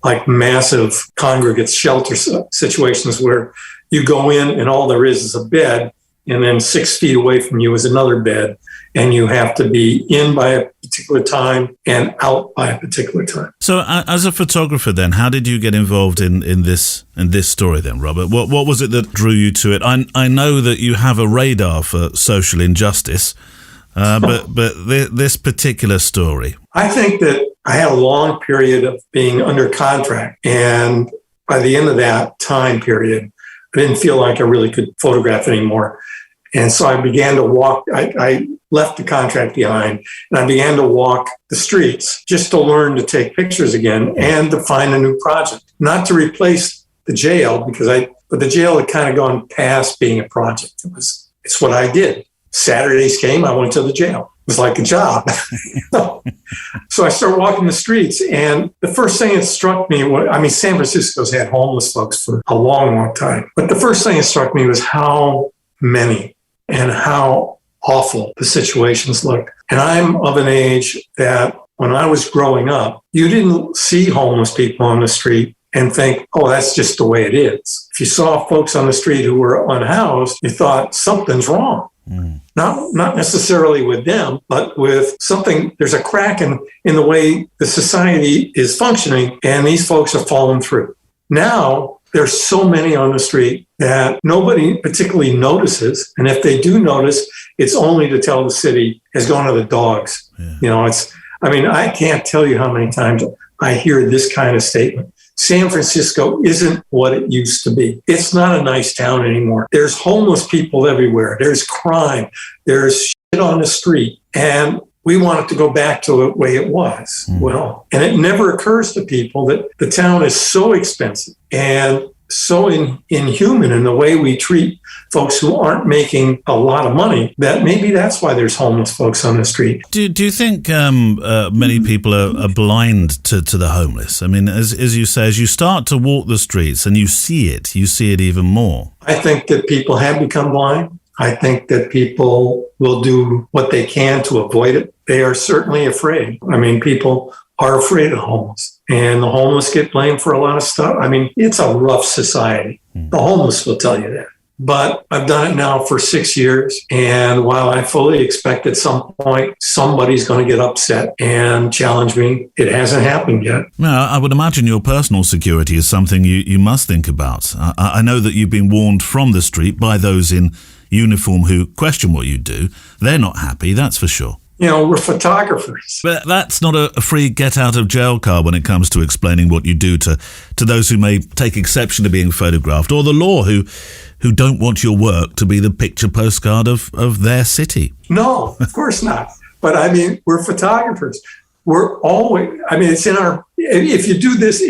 like massive congregate shelter situations where you go in and all there is a bed, and then 6 feet away from you is another bed, and you have to be in by a particular time and out by a particular time. So as a photographer then, how did you get involved in this story then, Robert? What was it that drew you to it? I know that you have a radar for social injustice, but this particular story. I think that I had a long period of being under contract, and by the end of that time period, I didn't feel like I really could photograph anymore. And so I began to walk. I left the contract behind, and I began to walk the streets just to learn to take pictures again and to find a new project, not to replace the jail, but the jail had kind of gone past being a project. It's what I did. Saturdays came, I went to the jail. It was like a job. So I started walking the streets, and the first thing that struck me was, San Francisco's had homeless folks for a long, long time. But the first thing that struck me was how many and how awful the situations looked. And I'm of an age that when I was growing up, you didn't see homeless people on the street and think, oh, that's just the way it is. If you saw folks on the street who were unhoused, you thought something's wrong. Not necessarily with them, but with something. There's a crack in the way the society is functioning, and these folks are falling through. Now, there's so many on the street that nobody particularly notices. And if they do notice, it's only to tell the city has gone to the dogs. Yeah. I can't tell you how many times I hear this kind of statement. San Francisco isn't what it used to be. It's not a nice town anymore. There's homeless people everywhere. There's crime. There's shit on the street. And we want it to go back to the way it was. Well, and it never occurs to people that the town is so expensive and so inhuman in the way we treat folks who aren't making a lot of money, that maybe that's why there's homeless folks on the street. Do you think many people are blind to the homeless? I mean, as you say, as you start to walk the streets and you see it even more. I think that people have become blind. I think that people will do what they can to avoid it. They are certainly afraid. People are afraid of homeless. And the homeless get blamed for a lot of stuff. It's a rough society. The homeless will tell you that. But I've done it now for 6 years. And while I fully expect at some point somebody's going to get upset and challenge me, it hasn't happened yet. Now, I would imagine your personal security is something you must think about. I know that you've been warned from the street by those in uniform who question what you do. They're not happy, that's for sure. We're photographers. But that's not a free get-out-of-jail card when it comes to explaining what you do to those who may take exception to being photographed, or the law who don't want your work to be the picture postcard of their city. No, of course not. But we're photographers. We're always, it's in our, if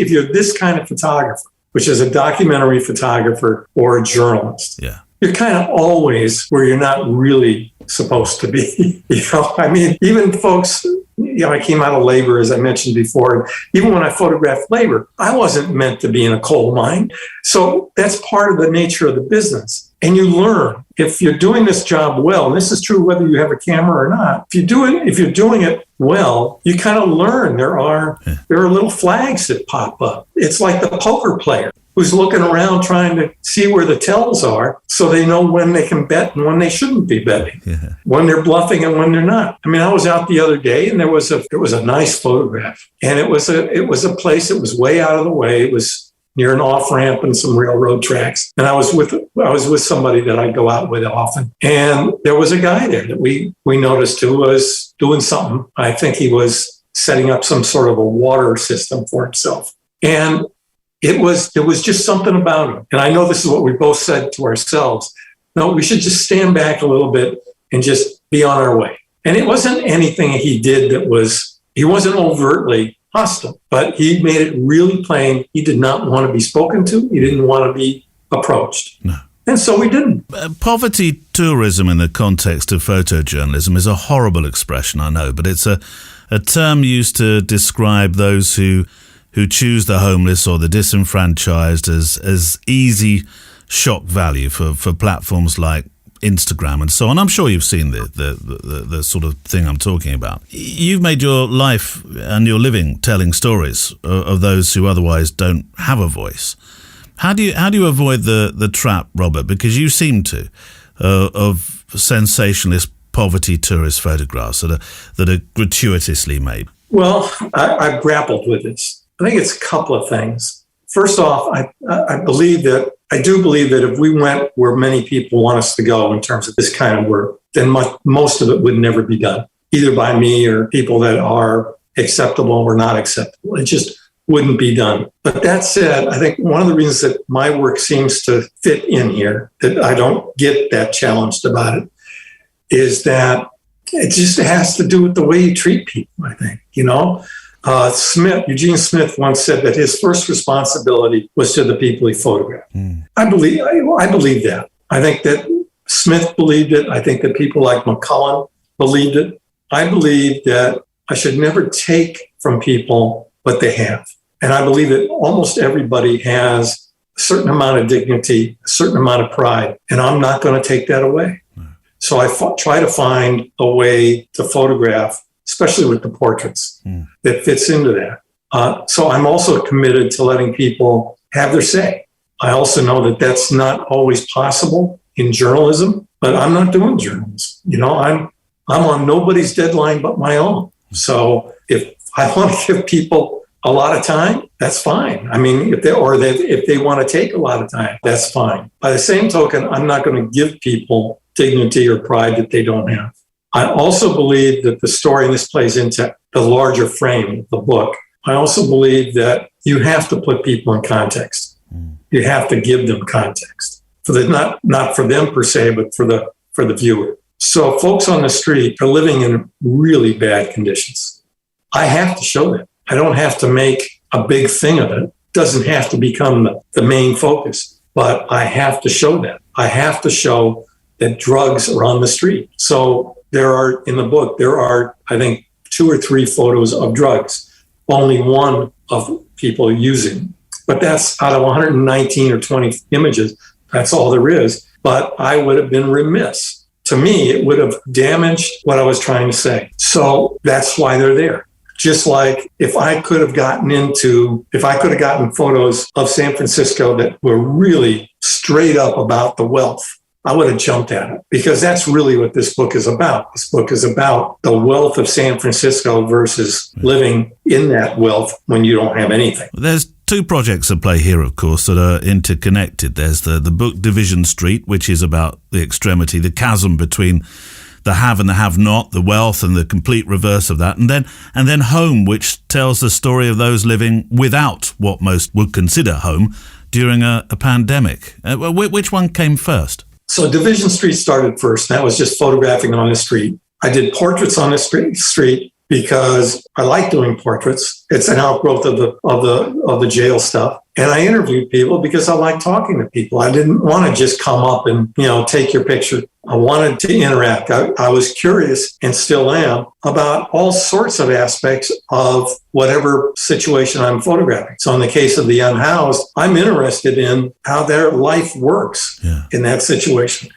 you're this kind of photographer, which is a documentary photographer or a journalist, you're kind of always where you're not really supposed to be. Even folks, I came out of labor, as I mentioned before. Even when I photographed labor, I wasn't meant to be in a coal mine. So that's part of the nature of the business. And you learn if you're doing this job well, and this is true whether you have a camera or not. If you're doing it well, you kind of learn there are little flags that pop up. It's like the poker player who's looking around trying to see where the tells are so they know when they can bet and when they shouldn't be betting, when they're bluffing and when they're not. I was out the other day and there was a nice photograph, and it was a place that was way out of the way. It was near an off-ramp and some railroad tracks. And I was with somebody that I go out with often. And there was a guy there that we noticed who was doing something. I think he was setting up some sort of a water system for himself. And there was just something about him. And I know this is what we both said to ourselves. No, we should just stand back a little bit and just be on our way. And it wasn't anything he did he wasn't overtly hostile, but he made it really plain he did not want to be spoken to. He didn't want to be approached. No. And so we didn't. Poverty tourism in the context of photojournalism is a horrible expression, I know, but it's a term used to describe those who choose the homeless or the disenfranchised as easy shock value for platforms like Instagram and so on. I'm sure you've seen the sort of thing I'm talking about. You've made your life and your living telling stories of those who otherwise don't have a voice. How do you avoid the trap, Robert? Because you seem to of sensationalist poverty tourist photographs that are gratuitously made. Well, I've grappled with this. I think it's a couple of things. First off, I do believe that if we went where many people want us to go in terms of this kind of work, then most of it would never be done, either by me or people that are acceptable or not acceptable. It just wouldn't be done. But that said, I think one of the reasons that my work seems to fit in here, that I don't get that challenged about it, is that it just has to do with the way you treat people, I think, Eugene Smith once said that his first responsibility was to the people he photographed. I believe that. I think that Smith believed it. I think that people like McCullen believed it. I believe that I should never take from people what they have. And I believe that almost everybody has a certain amount of dignity, a certain amount of pride, and I'm not going to take that away. So I try to find a way to photograph, especially with the portraits, that fits into that. So I'm also committed to letting people have their say. I also know that that's not always possible in journalism, but I'm not doing journalism. I'm on nobody's deadline but my own. So if I want to give people a lot of time, that's fine. I mean, if they want to take a lot of time, that's fine. By the same token, I'm not going to give people dignity or pride that they don't have. I also believe that the story, and this plays into the larger frame of the book, I also believe that you have to put people in context. You have to give them context, not for them per se, but for the viewer. So folks on the street are living in really bad conditions. I have to show them. I don't have to make a big thing of it. It doesn't have to become the main focus, but I have to show that. I have to show that drugs are on the street. So in the book, I think 2 or 3 photos of drugs, only one of people using. But that's out of 119 or 20 images. That's all there is. But I would have been remiss. To me, it would have damaged what I was trying to say. So that's why they're there. Just like if I could have gotten photos of San Francisco that were really straight up about the wealth, I would have jumped at it, because that's really what this book is about. This book is about the wealth of San Francisco versus living in that wealth when you don't have anything. There's 2 projects at play here, of course, that are interconnected. There's the book Division Street, which is about the extremity, the chasm between the have and the have-not, the wealth and the complete reverse of that. And then Home, which tells the story of those living without what most would consider home during a pandemic. Which one came first? So Division Street started first. That was just photographing on the street. I did portraits on the street because I like doing portraits. It's an outgrowth of the jail stuff. And I interviewed people because I like talking to people. I didn't want to just come up and, take your picture. I wanted to interact. I was curious, and still am, about all sorts of aspects of whatever situation I'm photographing. So in the case of the unhoused, I'm interested in how their life works in that situation.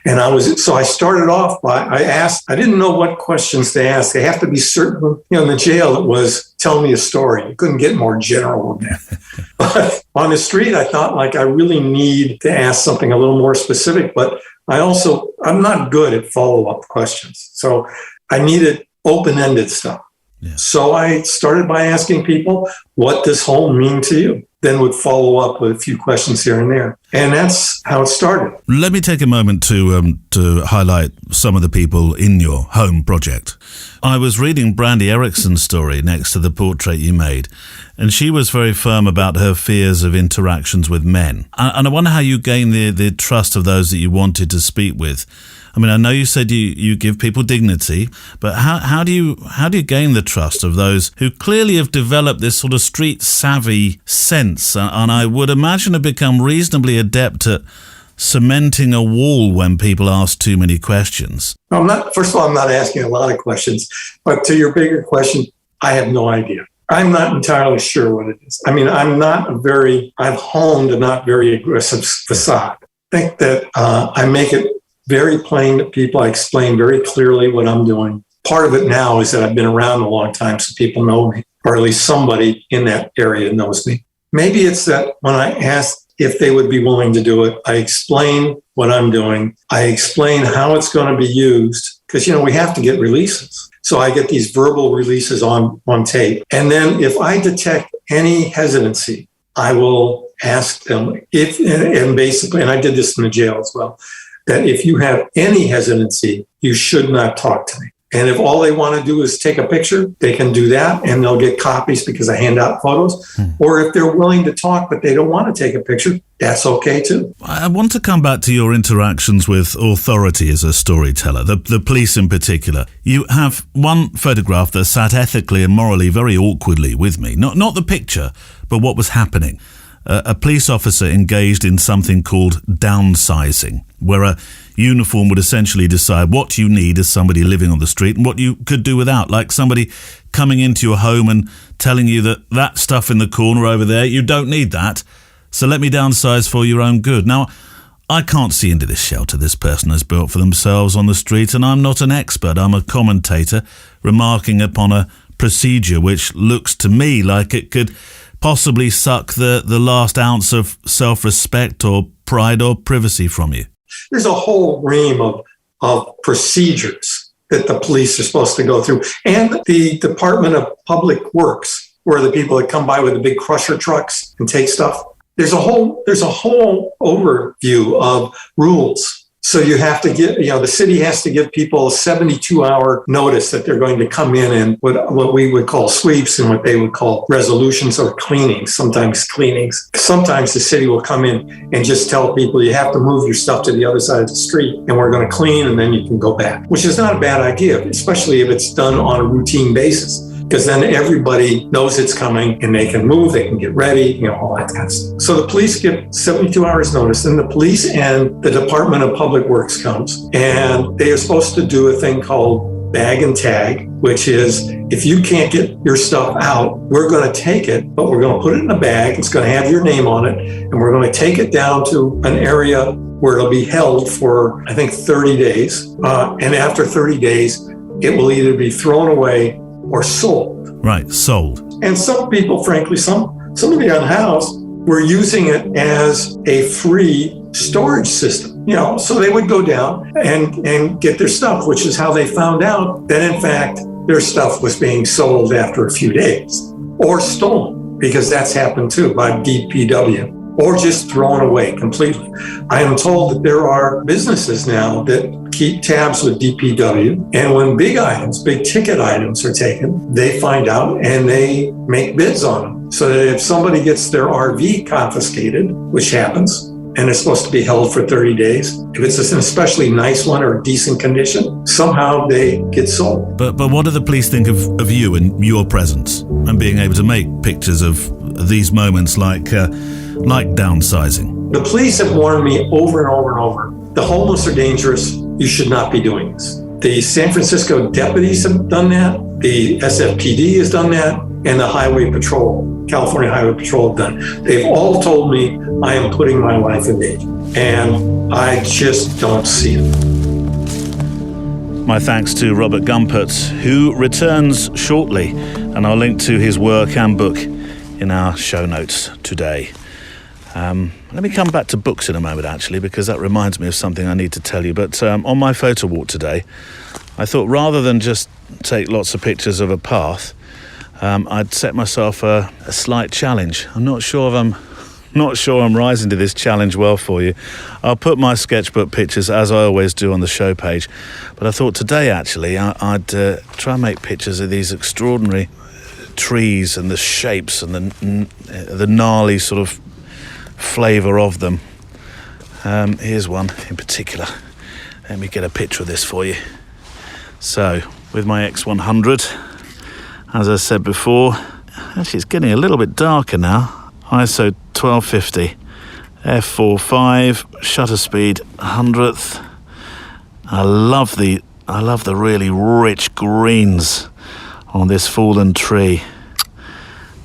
And I started off by, I didn't know what questions to ask. They have to be certain. In the jail, it was, tell me a story. You couldn't get more general than that. But on the street, I thought, I really need to ask something a little more specific, but I'm not good at follow-up questions. So I needed open-ended stuff. Yeah. So I started by asking people, what does home mean to you? then would follow up with a few questions here and there. And that's how it started. Let me take a moment to highlight some of the people in your home project. I was reading Brandy Erickson's story next to the portrait you made, and she was very firm about her fears of interactions with men. And I wonder how you gain the trust of those that you wanted to speak with. I mean, I know you said you give people dignity, but how do you gain the trust of those who clearly have developed this sort of street savvy sense, and I would imagine have become reasonably adept at cementing a wall when people ask too many questions? First of all, I'm not asking a lot of questions, but to your bigger question, I have no idea. I'm not entirely sure what it is. I mean, I've honed a not very aggressive facade. I think that I make it very plain to people. I explain very clearly what I'm doing. Part of it now is that I've been around a long time, so people know me, or at least somebody in that area knows me. Maybe it's that when I asked if they would be willing to do it, I explain what I'm doing. I explain how it's going to be used, because, we have to get releases. So I get these verbal releases on tape. And then if I detect any hesitancy, I will ask them and I did this in the jail as well, that if you have any hesitancy, you should not talk to me. And if all they want to do is take a picture, they can do that, and they'll get copies because I hand out photos. Or if they're willing to talk, but they don't want to take a picture, that's okay too. I want to come back to your interactions with authority as a storyteller, the police in particular. You have one photograph that sat ethically and morally very awkwardly with me. Not the picture, but what was happening. A police officer engaged in something called downsizing, where a uniform would essentially decide what you need as somebody living on the street and what you could do without, like somebody coming into your home and telling you that stuff in the corner over there, you don't need that, so let me downsize for your own good. Now, I can't see into this shelter this person has built for themselves on the street, and I'm not an expert. I'm a commentator remarking upon a procedure which looks to me like it could possibly suck the last ounce of self-respect or pride or privacy from you. There's a whole ream of procedures that the police are supposed to go through. And the Department of Public Works, where the people that come by with the big crusher trucks and take stuff. There's a whole overview of rules. So you have to get, the city has to give people a 72-hour notice that they're going to come in and what we would call sweeps and what they would call resolutions or cleanings, sometimes cleanings. Sometimes the city will come in and just tell people you have to move your stuff to the other side of the street and we're going to clean and then you can go back, which is not a bad idea, especially if it's done on a routine basis. Because then everybody knows it's coming and they can move, they can get ready, all that kind of stuff. So the police give 72 hours notice, and the police and the Department of Public Works comes, and they are supposed to do a thing called bag and tag, which is if you can't get your stuff out, we're going to take it, but we're going to put it in a bag. It's going to have your name on it, and we're going to take it down to an area where it'll be held for, I think, 30 days. And after 30 days, it will either be thrown away or sold. Right, sold. And some people, frankly, some of the unhoused were using it as a free storage system. So they would go down and get their stuff, which is how they found out that, in fact, their stuff was being sold after a few days or stolen, because that's happened too by DPW, or just thrown away completely. I am told that there are businesses now that keep tabs with DPW, and when big ticket items are taken, they find out and they make bids on them. So that if somebody gets their RV confiscated, which happens, and it's supposed to be held for 30 days, if it's an especially nice one or decent condition, somehow they get sold. But what do the police think of you and your presence and being able to make pictures of these moments like downsizing? The police have warned me over and over and over, the homeless are dangerous, you should not be doing this. The San Francisco deputies have done that, the SFPD has done that, and the California Highway Patrol have done. They've all told me I am putting my life in danger, and I just don't see it. My thanks to Robert Gumpert, who returns shortly, and I'll link to his work and book in our show notes today. Let me come back to books in a moment, actually, because that reminds me of something I need to tell you. But on my Photowalk today, I thought rather than just take lots of pictures of a path, I'd set myself a slight challenge. I'm not sure I'm rising to this challenge well for you. I'll put my sketchbook pictures, as I always do, on the show page. But I thought today, actually, I'd try and make pictures of these extraordinary trees and the shapes and the gnarly sort of flavour of them. Here's one in particular. Let me get a picture of this for you. So, with my X100, as I said before, actually it's getting a little bit darker now. ISO 1250, f4.5, shutter speed 100th. I love the really rich greens on this fallen tree.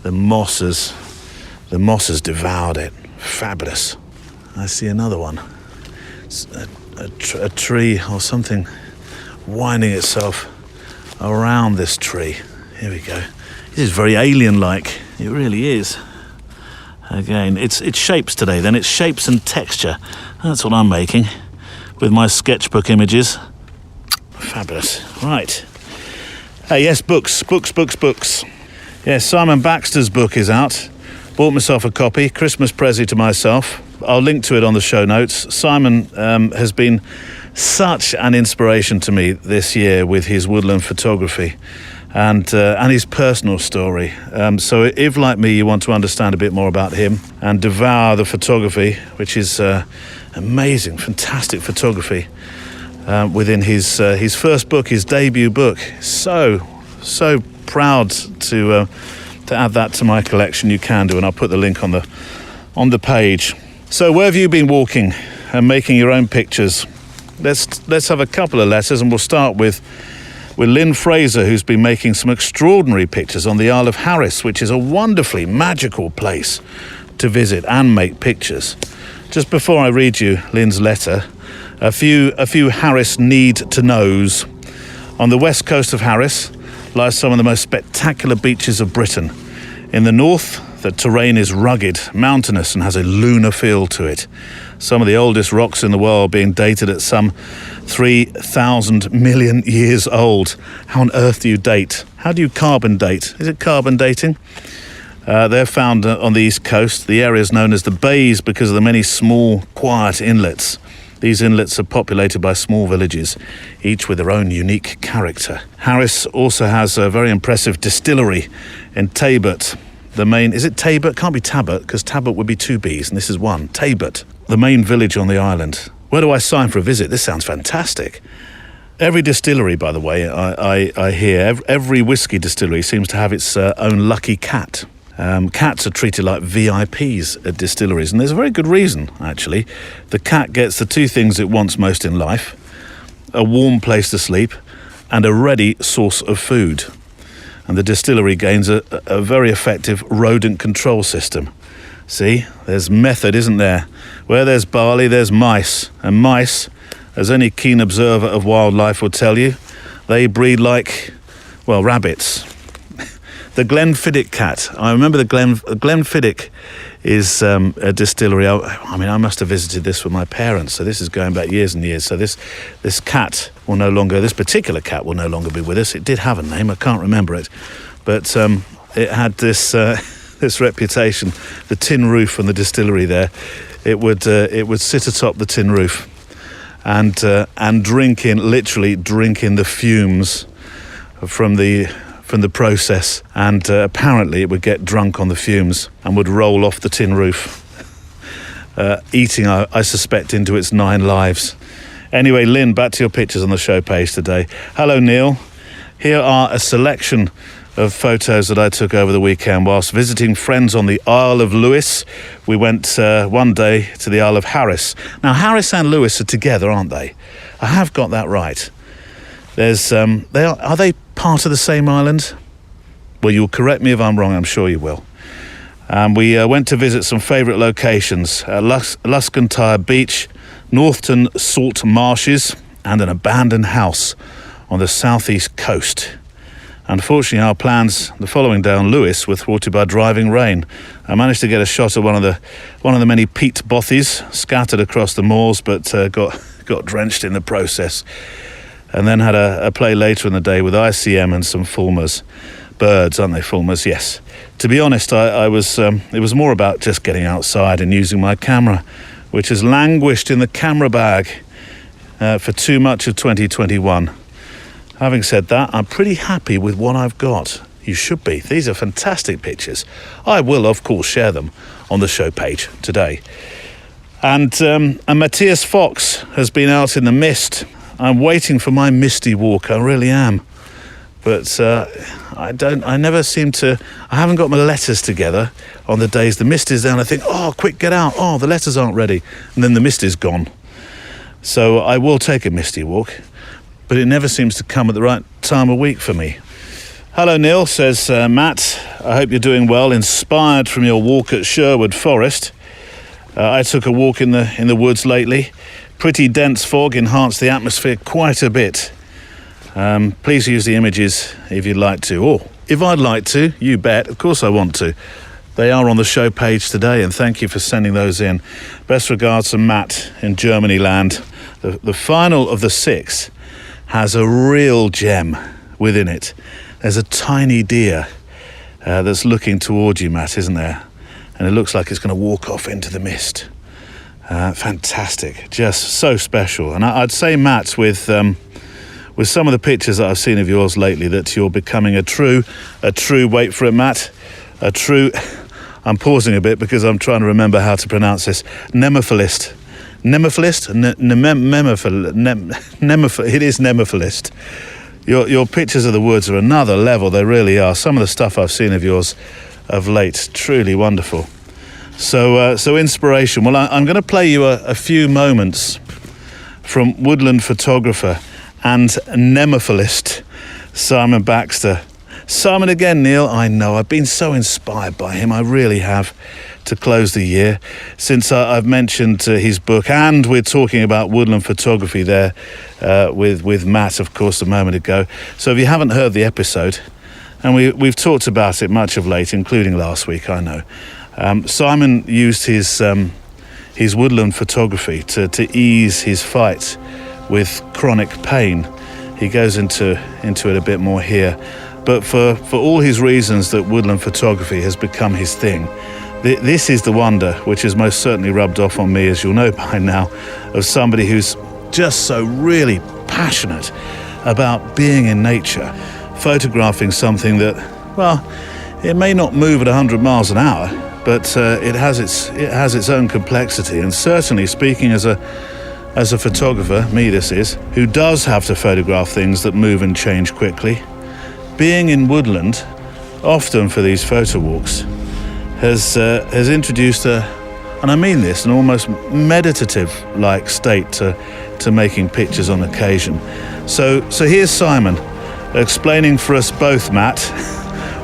The mosses devoured it. Fabulous. I see another one. It's a tree or something winding itself around this tree. Here we go. This is very alien-like. It really is. Again, it's shapes today then. It's shapes and texture. That's what I'm making with my sketchbook images. Fabulous. Right. Yes, books. Yes, Simon Baxter's book is out. Bought myself a copy. Christmas present to myself. I'll link to it on the show notes. Simon has been such an inspiration to me this year with his woodland photography and his personal story. So if, like me, you want to understand a bit more about him and devour the photography, which is amazing, fantastic photography, within his first book, his debut book. So proud to add that to my collection. You can do, and I'll put the link on the page. So where have you been walking and making your own pictures? Let's have a couple of letters, and we'll start with Lynn Fraser, who's been making some extraordinary pictures on the Isle of Harris, which is a wonderfully magical place to visit and make pictures. Just before I read you Lynn's letter, a few Harris need-to-knows. On the west coast of Harris lies some of the most spectacular beaches of Britain. In the north, the terrain is rugged, mountainous, and has a lunar feel to it. Some of the oldest rocks in the world being dated at some 3,000 million years old. How on earth do you date? How do you carbon date? Is it carbon dating? They're found on the east coast. The area is known as the bays because of the many small, quiet inlets. These inlets are populated by small villages, each with their own unique character. Harris also has a very impressive distillery in Talbot. Is it Talbot? Can't be Tabot, because Tabot would be two B's, and this is one. Talbot, the main village on the island. Where do I sign for a visit? This sounds fantastic. Every distillery, by the way, I hear, every whiskey distillery seems to have its own lucky cat. Cats are treated like VIPs at distilleries, and there's a very good reason, actually. The cat gets the two things it wants most in life: a warm place to sleep and a ready source of food. And the distillery gains a very effective rodent control system. See, there's method, isn't there? Where there's barley, there's mice. And mice, as any keen observer of wildlife will tell you, they breed like, well, rabbits. The Glenfiddich cat. I remember the Glenfiddich is a distillery. I must have visited this with my parents, so this is going back years and years. So this cat will no longer, this particular cat will no longer be with us. It did have a name, I can't remember it, but it had this this reputation. The tin roof on the distillery there, it would sit atop the tin roof and literally drink in the fumes from the process, and apparently it would get drunk on the fumes and would roll off the tin roof, eating, I suspect, into its 9 lives. Anyway, Lynn, back to your pictures on the show page today. Hello, Neil. Here are a selection of photos that I took over the weekend whilst visiting friends on the Isle of Lewis. We went one day to the Isle of Harris. Now, Harris and Lewis are together, aren't they? I have got that right. There's are they part of the same island? Well, you'll correct me if I'm wrong, I'm sure you will. We went to visit some favourite locations: Luscantire Beach, Northton Salt Marshes, and an abandoned house on the southeast coast. Unfortunately, our plans the following day on Lewis were thwarted by driving rain. I managed to get a shot of one of the many peat bothies scattered across the moors, but got drenched in the process. And then had a play later in the day with ICM and some fulmars. Birds, aren't they, Fulmers? Yes. To be honest, I was. It was more about just getting outside and using my camera, which has languished in the camera bag for too much of 2021. Having said that, I'm pretty happy with what I've got. You should be. These are fantastic pictures. I will, of course, share them on the show page today. And Matthias Fox has been out in the mist. I'm waiting for my misty walk. I really am. But I never seem to. I haven't got my letters together on the days the mist is down. I think, oh, quick, get out. Oh, the letters aren't ready. And then the mist is gone. So I will take a misty walk, but it never seems to come at the right time of week for me. Hello, Neil, says Matt. I hope you're doing well. Inspired from your walk at Sherwood Forest. I took a walk in the woods lately. Pretty dense fog enhanced the atmosphere quite a bit. Please use the images if you'd like to. Or if I'd like to, you bet. Of course I want to. They are on the show page today, and thank you for sending those in. Best regards to Matt in Germany land. The final of the 6 has a real gem within it. There's a tiny deer that's looking toward you, Matt, isn't there? And it looks like it's going to walk off into the mist. Fantastic. Just so special. And I'd say, Matt, with some of the pictures that I've seen of yours lately, that you're becoming a true, wait for it, Matt, a true, I'm pausing a bit because I'm trying to remember how to pronounce this, nemophilist. Nemophilist? It is nemophilist. Your pictures of the woods are another level, they really are. Some of the stuff I've seen of yours of late, truly wonderful. So inspiration. Well, I'm going to play you a few moments from woodland photographer and nemophilist Simon Baxter. Simon again, Neil, I know. I've been so inspired by him. I really have, to close the year. Since I've mentioned his book, and we're talking about woodland photography there with Matt, of course, a moment ago. So if you haven't heard the episode, and we've talked about it much of late, including last week, I know. Simon used his woodland photography to ease his fight with chronic pain. He goes into it a bit more here. But for all his reasons that woodland photography has become his thing, this is the wonder which has most certainly rubbed off on me, as you'll know by now, of somebody who's just so really passionate about being in nature, photographing something that, well, it may not move at 100 miles an hour, but it has its own complexity. And certainly, speaking as a photographer, me this is, who does have to photograph things that move and change quickly, being in woodland, often for these photo walks, has introduced and I mean this, an almost meditative-like state to making pictures on occasion. So here's Simon explaining for us both, Matt,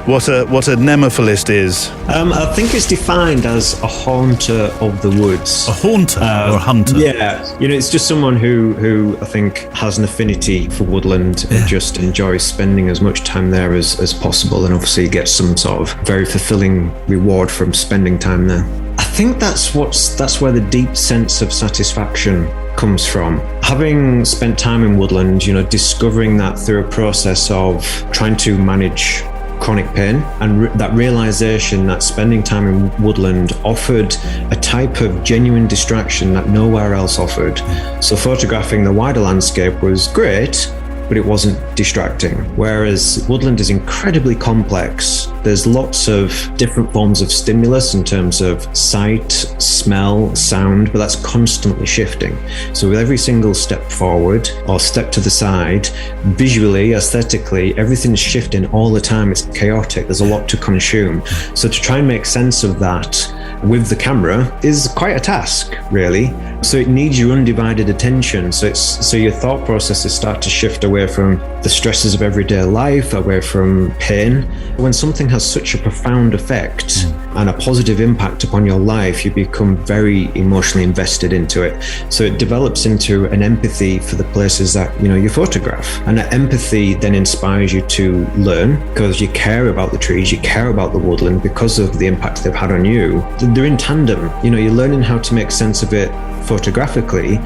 what a nemophilist is. I think it's defined as a haunter of the woods. A haunter or a hunter? Yeah, it's just someone who I think has an affinity for woodland and just enjoys spending as much time there as possible, and obviously gets some sort of very fulfilling reward from spending time there. I think that's where the deep sense of satisfaction comes from. Having spent time in woodland, discovering that through a process of trying to manage chronic pain, and that realization that spending time in woodland offered a type of genuine distraction that nowhere else offered. So photographing the wider landscape was great, but it wasn't distracting. Whereas woodland is incredibly complex. There's lots of different forms of stimulus in terms of sight, smell, sound, but that's constantly shifting. So with every single step forward or step to the side, visually, aesthetically, everything's shifting all the time. It's chaotic. There's a lot to consume. So to try and make sense of that with the camera is quite a task, really. So it needs your undivided attention. So your thought processes start to shift away from the stresses of everyday life, away from pain. When something has such a profound effect and a positive impact upon your life, you become very emotionally invested into it. So it develops into an empathy for the places that you photograph. And that empathy then inspires you to learn, because you care about the trees, you care about the woodland because of the impact they've had on you. They're in tandem. You're learning how to make sense of it photographically,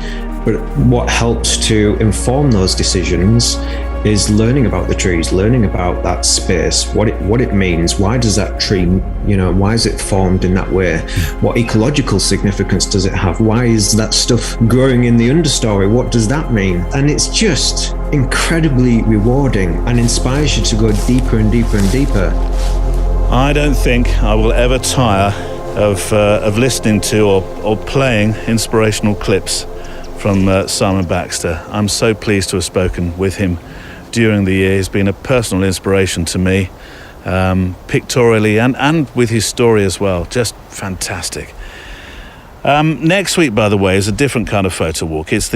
but what helps to inform those decisions is learning about the trees, learning about that space, what it means. Why does that tree, why is it formed in that way? What ecological significance does it have? Why is that stuff growing in the understory? What does that mean? And it's just incredibly rewarding and inspires you to go deeper and deeper and deeper. I don't think I will ever tire of listening to or playing inspirational clips from Simon Baxter. I'm so pleased to have spoken with him during the year. He's been a personal inspiration to me, pictorially and with his story as well. Just fantastic. Next week, by the way, is a different kind of photo walk. It's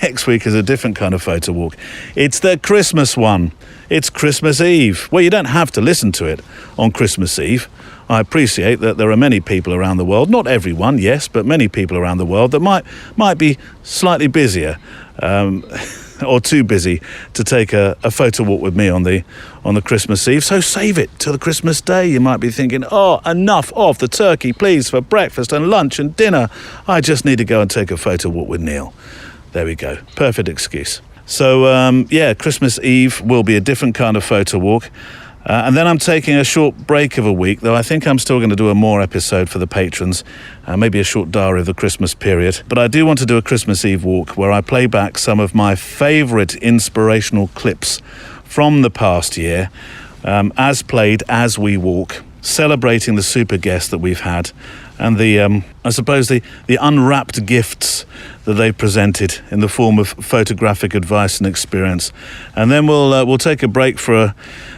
next week is a different kind of photo walk. It's the Christmas one. It's Christmas Eve. Well, you don't have to listen to it on Christmas Eve. I appreciate that there are many people around the world, not everyone, yes, but many people around the world that might be slightly busier or too busy to take a photo walk with me on the Christmas Eve. So save it till the Christmas day. You might be thinking, enough of the turkey, please, for breakfast and lunch and dinner. I just need to go and take a photo walk with Neil. There we go. Perfect excuse. So, Christmas Eve will be a different kind of photo walk. And then I'm taking a short break of a week, though I think I'm still going to do a more episode for the patrons, maybe a short diary of the Christmas period. But I do want to do a Christmas Eve walk where I play back some of my favourite inspirational clips from the past year, as played as we walk, celebrating the super guests that we've had and the unwrapped gifts that they presented in the form of photographic advice and experience. And then we'll take a break for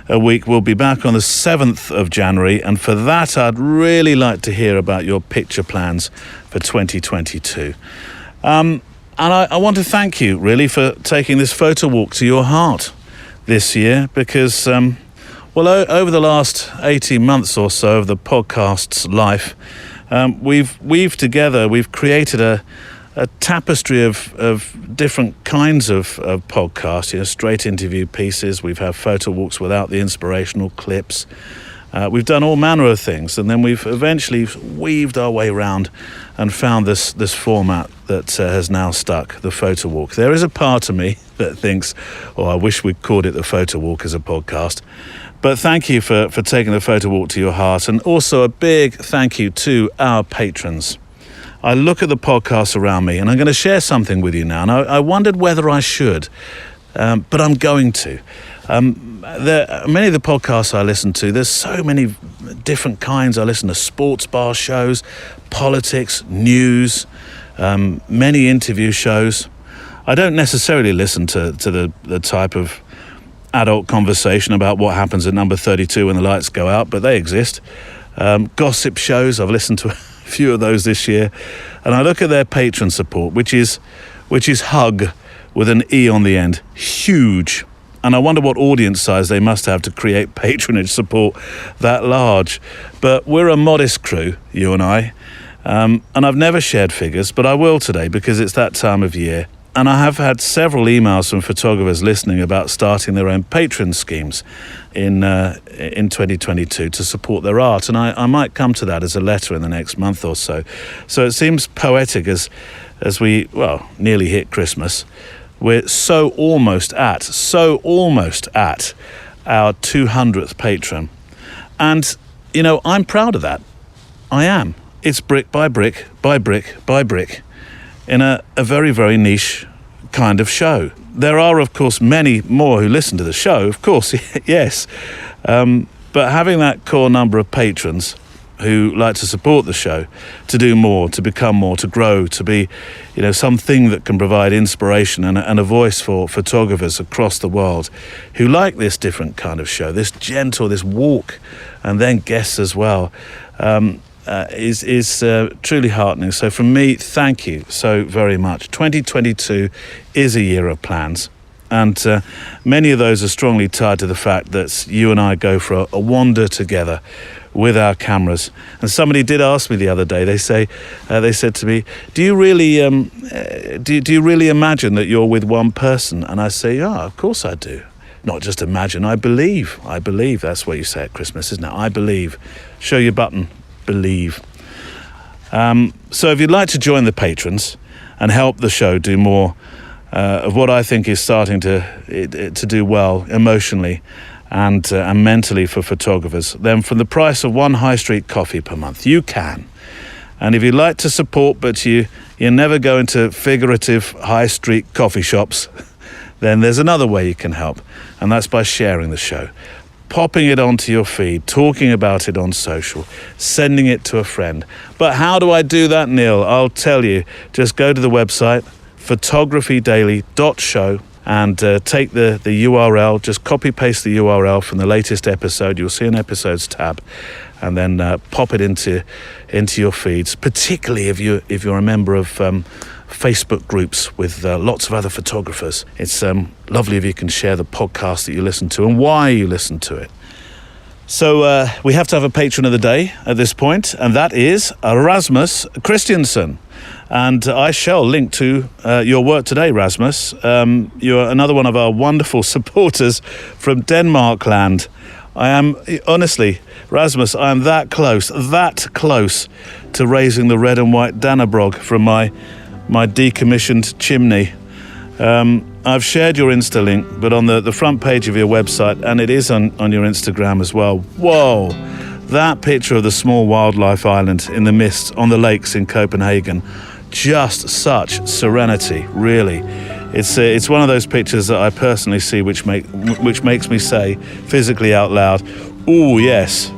a week. We'll be back on the 7th of January, and for that I'd really like to hear about your picture plans for 2022. And I want to thank you really for taking this photo walk to your heart this year, because over the last 18 months or so of the podcast's life, we've created a tapestry of different kinds of podcasts, straight interview pieces. We've had photo walks without the inspirational clips. We've done all manner of things, and then we've eventually weaved our way around and found this format that has now stuck, the photo walk. There is a part of me that thinks, I wish we'd called it the photo walk as a podcast. But thank you for taking the photo walk to your heart, and also a big thank you to our patrons. I look at the podcasts around me, and I'm going to share something with you now, and I wondered whether I should, but I'm going to. Many of the podcasts I listen to, there's so many different kinds. I listen to sports bar shows, politics, news, many interview shows. I don't necessarily listen to the type of adult conversation about what happens at number 32 when the lights go out, but they exist. Gossip shows, I've listened to a few of those this year, and I look at their patron support, which is hug with an E on the end, huge. And I wonder what audience size they must have to create patronage support that large. But we're a modest crew, you and I, and I've never shared figures, but I will today because it's that time of year. And I have had several emails from photographers listening about starting their own patron schemes in 2022 to support their art. And I might come to that as a letter in the next month or so. So it seems poetic as we, nearly hit Christmas. We're so almost at our 200th patron. And, I'm proud of that. I am. It's brick by brick by brick by brick, in a very, very niche kind of show. There are, of course, many more who listen to the show, of course, yes. But having that core number of patrons who like to support the show, to do more, to become more, to grow, to be, something that can provide inspiration and a voice for photographers across the world who like this different kind of show, this gentle, this walk, and then guests as well, is truly heartening. So from me, thank you so very much. 2022 is a year of plans, and many of those are strongly tied to the fact that you and I go for a wander together with our cameras. And somebody did ask me the other day, they said to me, do you really imagine that you're with one person? And I say, of course I do. Not just imagine, I believe. That's what you say at Christmas, isn't it? I believe. Show your button. Believe. So if you'd like to join the patrons and help the show do more of what I think is starting to do well emotionally and mentally for photographers, then from the price of one high street coffee per month, you can. And if you'd like to support, but you never go into figurative high street coffee shops, then there's another way you can help, and that's by sharing the show. Popping it onto your feed, talking about it on social, sending it to a friend. But how do I do that, Neil? I'll tell you. Just go to the website, photographydaily.show, and take the URL, just copy-paste the URL from the latest episode. You'll see an episodes tab, and then pop it into your feeds, particularly if you're a member of Facebook groups with lots of other photographers. It's lovely if you can share the podcast that you listen to and why you listen to it. So we have to have a patron of the day at this point, and that is Rasmus Christiansen. And I shall link to your work today, Rasmus. You're another one of our wonderful supporters from Denmark land. I am, honestly, Rasmus, I am that close to raising the red and white Dannebrog from my decommissioned chimney. I've shared your Insta link, but on the front page of your website, and it is on your Instagram as well. Whoa, that picture of the small wildlife island in the mist on the lakes in Copenhagen, just such serenity, really. It's one of those pictures that I personally see which makes me say physically out loud, "Ooh, yes,"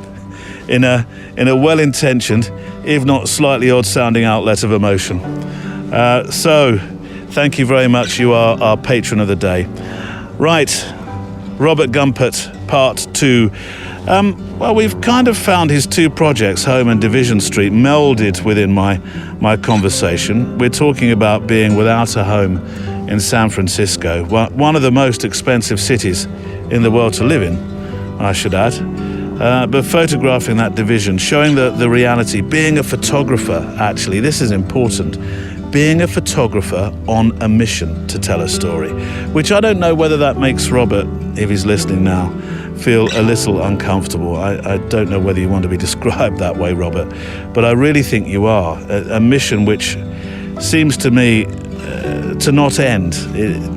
in a well-intentioned, if not slightly odd-sounding outlet of emotion. So, thank you very much. You are our patron of the day. Right, Robert Gumpert, part 2. Well, we've kind of found his two projects, Home and Division Street, melded within my conversation. We're talking about being without a home in San Francisco, one of the most expensive cities in the world to live in, I should add. But photographing that division, showing the reality, being a photographer, actually, this is important. Being a photographer on a mission to tell a story, which I don't know whether that makes Robert, if he's listening now, feel a little uncomfortable. I don't know whether you want to be described that way, Robert, but I really think you are. A mission which seems to me to not end,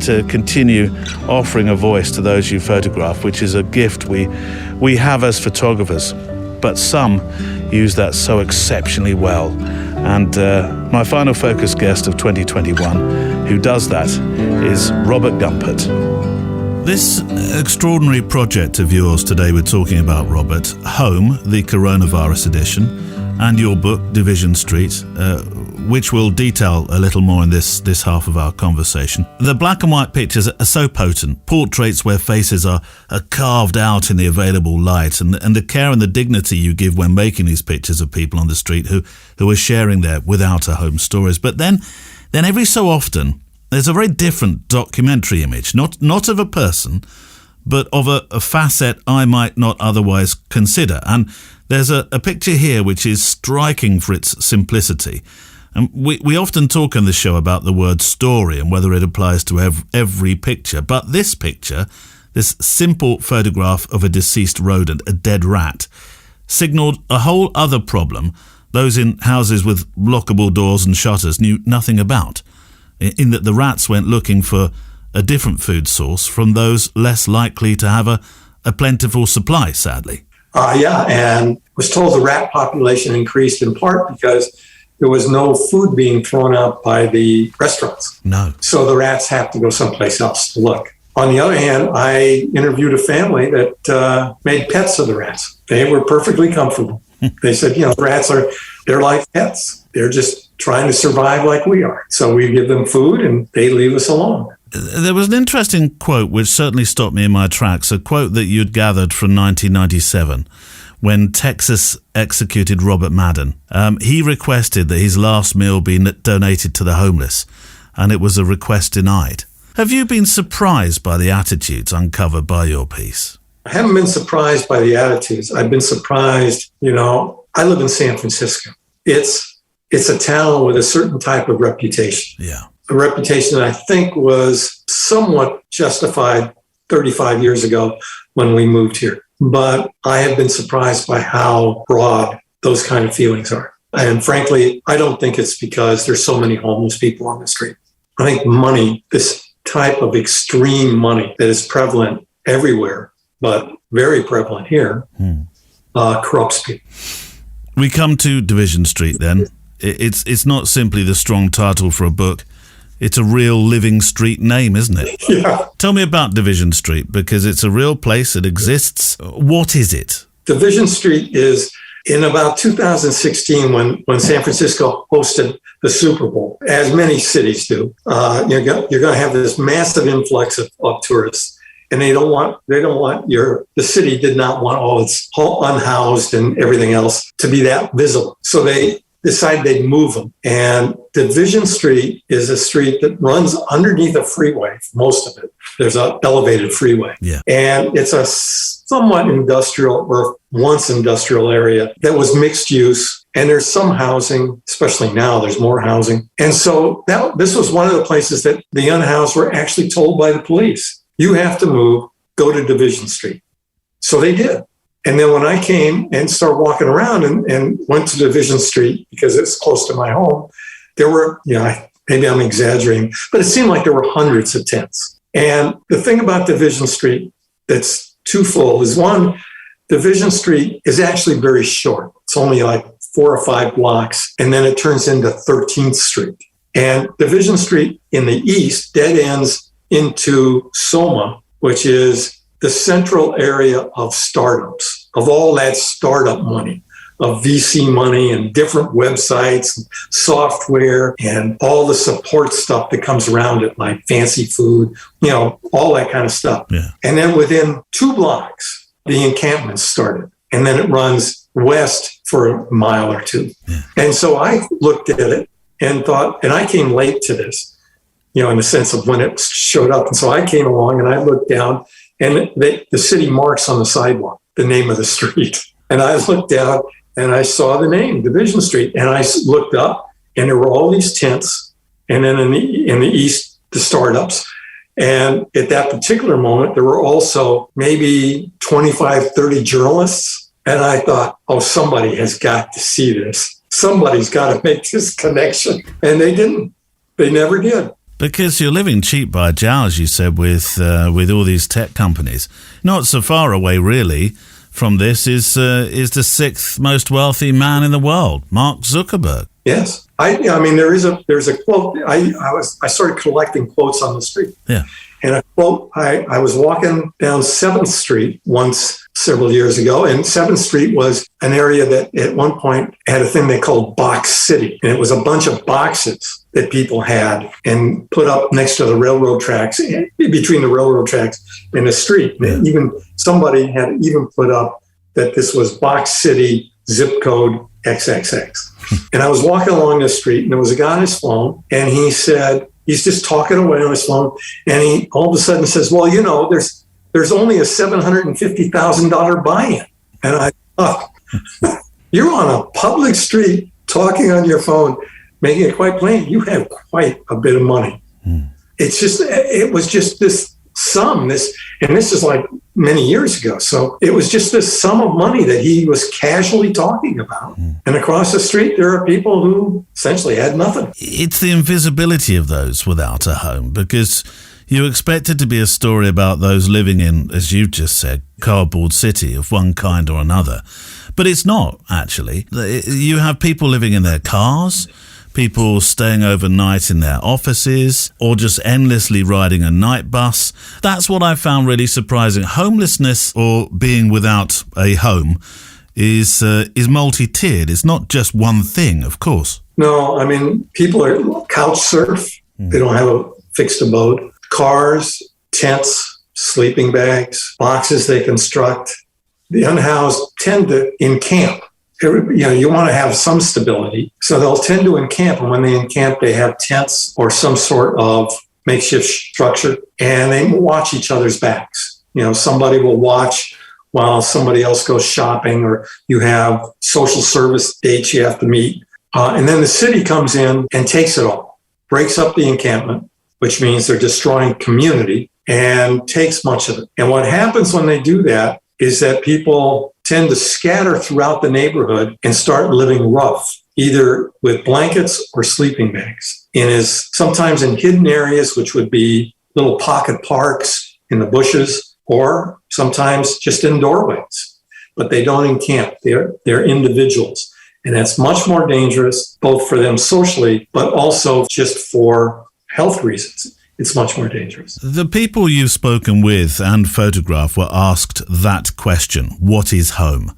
to continue offering a voice to those you photograph, which is a gift we have as photographers, but some use that so exceptionally well. And my final focus guest of 2021 who does that is Robert Gumpert. This extraordinary project of yours today we're talking about, Robert, Home, the coronavirus edition, and your book, Division Street, which we'll detail a little more in this half of our conversation. The black and white pictures are so potent, portraits where faces are carved out in the available light, and the care and the dignity you give when making these pictures of people on the street who are sharing their without a home stories. But then every so often, there's a very different documentary image, not of a person, but of a facet I might not otherwise consider. And there's a picture here which is striking for its simplicity. And we often talk on the show about the word story and whether it applies to every picture. But this picture, this simple photograph of a deceased rodent, a dead rat, signalled a whole other problem those in houses with lockable doors and shutters knew nothing about, in that the rats went looking for a different food source from those less likely to have a plentiful supply, sadly. Yeah, and was told the rat population increased in part because there was no food being thrown out by the restaurants. No. So the rats have to go someplace else to look. On the other hand, I interviewed a family that made pets of the rats. They were perfectly comfortable. They said, rats they're like pets. They're just trying to survive like we are. So we give them food and they leave us alone. There was an interesting quote which certainly stopped me in my tracks, a quote that you'd gathered from 1997 when Texas executed Robert Madden. He requested that his last meal be donated to the homeless, and it was a request denied. Have you been surprised by the attitudes uncovered by your piece? I haven't been surprised by the attitudes. I've been surprised, I live in San Francisco. It's a town with a certain type of reputation. Yeah. A reputation that I think was somewhat justified 35 years ago when we moved here. But I have been surprised by how broad those kind of feelings are. And frankly, I don't think it's because there's so many homeless people on the street. I think money, this type of extreme money that is prevalent everywhere, but very prevalent here, corrupts people. We come to Division Street then. It's not simply the strong title for a book. It's a real living street name, isn't it? Yeah. Tell me about Division Street, because it's a real place. It exists. What is it? Division Street is in about 2016 when San Francisco hosted the Super Bowl, as many cities do. You're going to have this massive influx of tourists, and the city did not want all its unhoused and everything else to be that visible. So they decided they'd move them. And Division Street is a street that runs underneath a freeway, most of it. There's an elevated freeway. Yeah. And it's a somewhat industrial, or once industrial area that was mixed use. And there's some housing, especially now, there's more housing. And so this was one of the places that the unhoused were actually told by the police, you have to move, go to Division Street. So they did. And then when I came and started walking around and went to Division Street, because it's close to my home, there were, maybe I'm exaggerating, but it seemed like there were hundreds of tents. And the thing about Division Street that's twofold is, one, Division Street is actually very short. It's only like 4 or 5 blocks, and then it turns into 13th Street. And Division Street in the east dead ends into Soma, which is the central area of startups, of all that startup money, of VC money and different websites and software and all the support stuff that comes around it, like fancy food, all that kind of stuff. Yeah. And then within 2 blocks, the encampment started. And then it runs west for a mile or 2. Yeah. And so I looked at it and thought, and I came late to this, in the sense of when it showed up. And so I came along and I looked down, and the city marks on the sidewalk the name of the street. And I looked down and I saw the name, Division Street. And I looked up, and there were all these tents. And then in the east, the startups. And at that particular moment, there were also maybe 25, 30 journalists. And I thought, somebody has got to see this. Somebody's got to make this connection. And they didn't. They never did. Because you're living cheap by a jowl, as you said, with all these tech companies. Not so far away, really, from this is the 6th most wealthy man in the world, Mark Zuckerberg. Yes, there's a quote. I started collecting quotes on the street. Yeah, and a quote. I was walking down 7th Street once several years ago, and 7th Street was an area that at one point had a thing they called Box City, and it was a bunch of boxes that people had and put up next to the railroad tracks, between the railroad tracks and the street. Yeah. Even somebody had put up that this was Box City, zip code XXX. And I was walking along the street, and there was a guy on his phone, and he said, he's just talking away on his phone, and he all of a sudden says, well, there's only a $750,000 buy-in. And I thought, you're on a public street talking on your phone, making it quite plain, you have quite a bit of money. It was just this sum, and this is like many years ago. So it was just this sum of money that he was casually talking about. And across the street, there are people who essentially had nothing. It's the invisibility of those without a home, because you expect it to be a story about those living in, as you just said, cardboard city of one kind or another. But it's not, actually. You have people living in their cars, people staying overnight in their offices, or just endlessly riding a night bus. That's what I found really surprising. Homelessness, or being without a home, is multi-tiered. It's not just one thing, of course. No, people are couch surf. They don't have a fixed abode. Cars, tents, sleeping bags, boxes they construct. The unhoused tend to encamp. You want to have some stability. So they'll tend to encamp. And when they encamp, they have tents or some sort of makeshift structure, and they watch each other's backs. Somebody will watch while somebody else goes shopping, or you have social service dates you have to meet. And then the city comes in and takes it all, breaks up the encampment, which means they're destroying community, and takes much of it. And what happens when they do that is that people tend to scatter throughout the neighborhood and start living rough, either with blankets or sleeping bags. And is sometimes in hidden areas, which would be little pocket parks in the bushes, or sometimes just in doorways. But they don't encamp. They're individuals. And that's much more dangerous, both for them socially, but also just for health reasons. It's much more dangerous. The people you've spoken with and photographed were asked that question, what is home?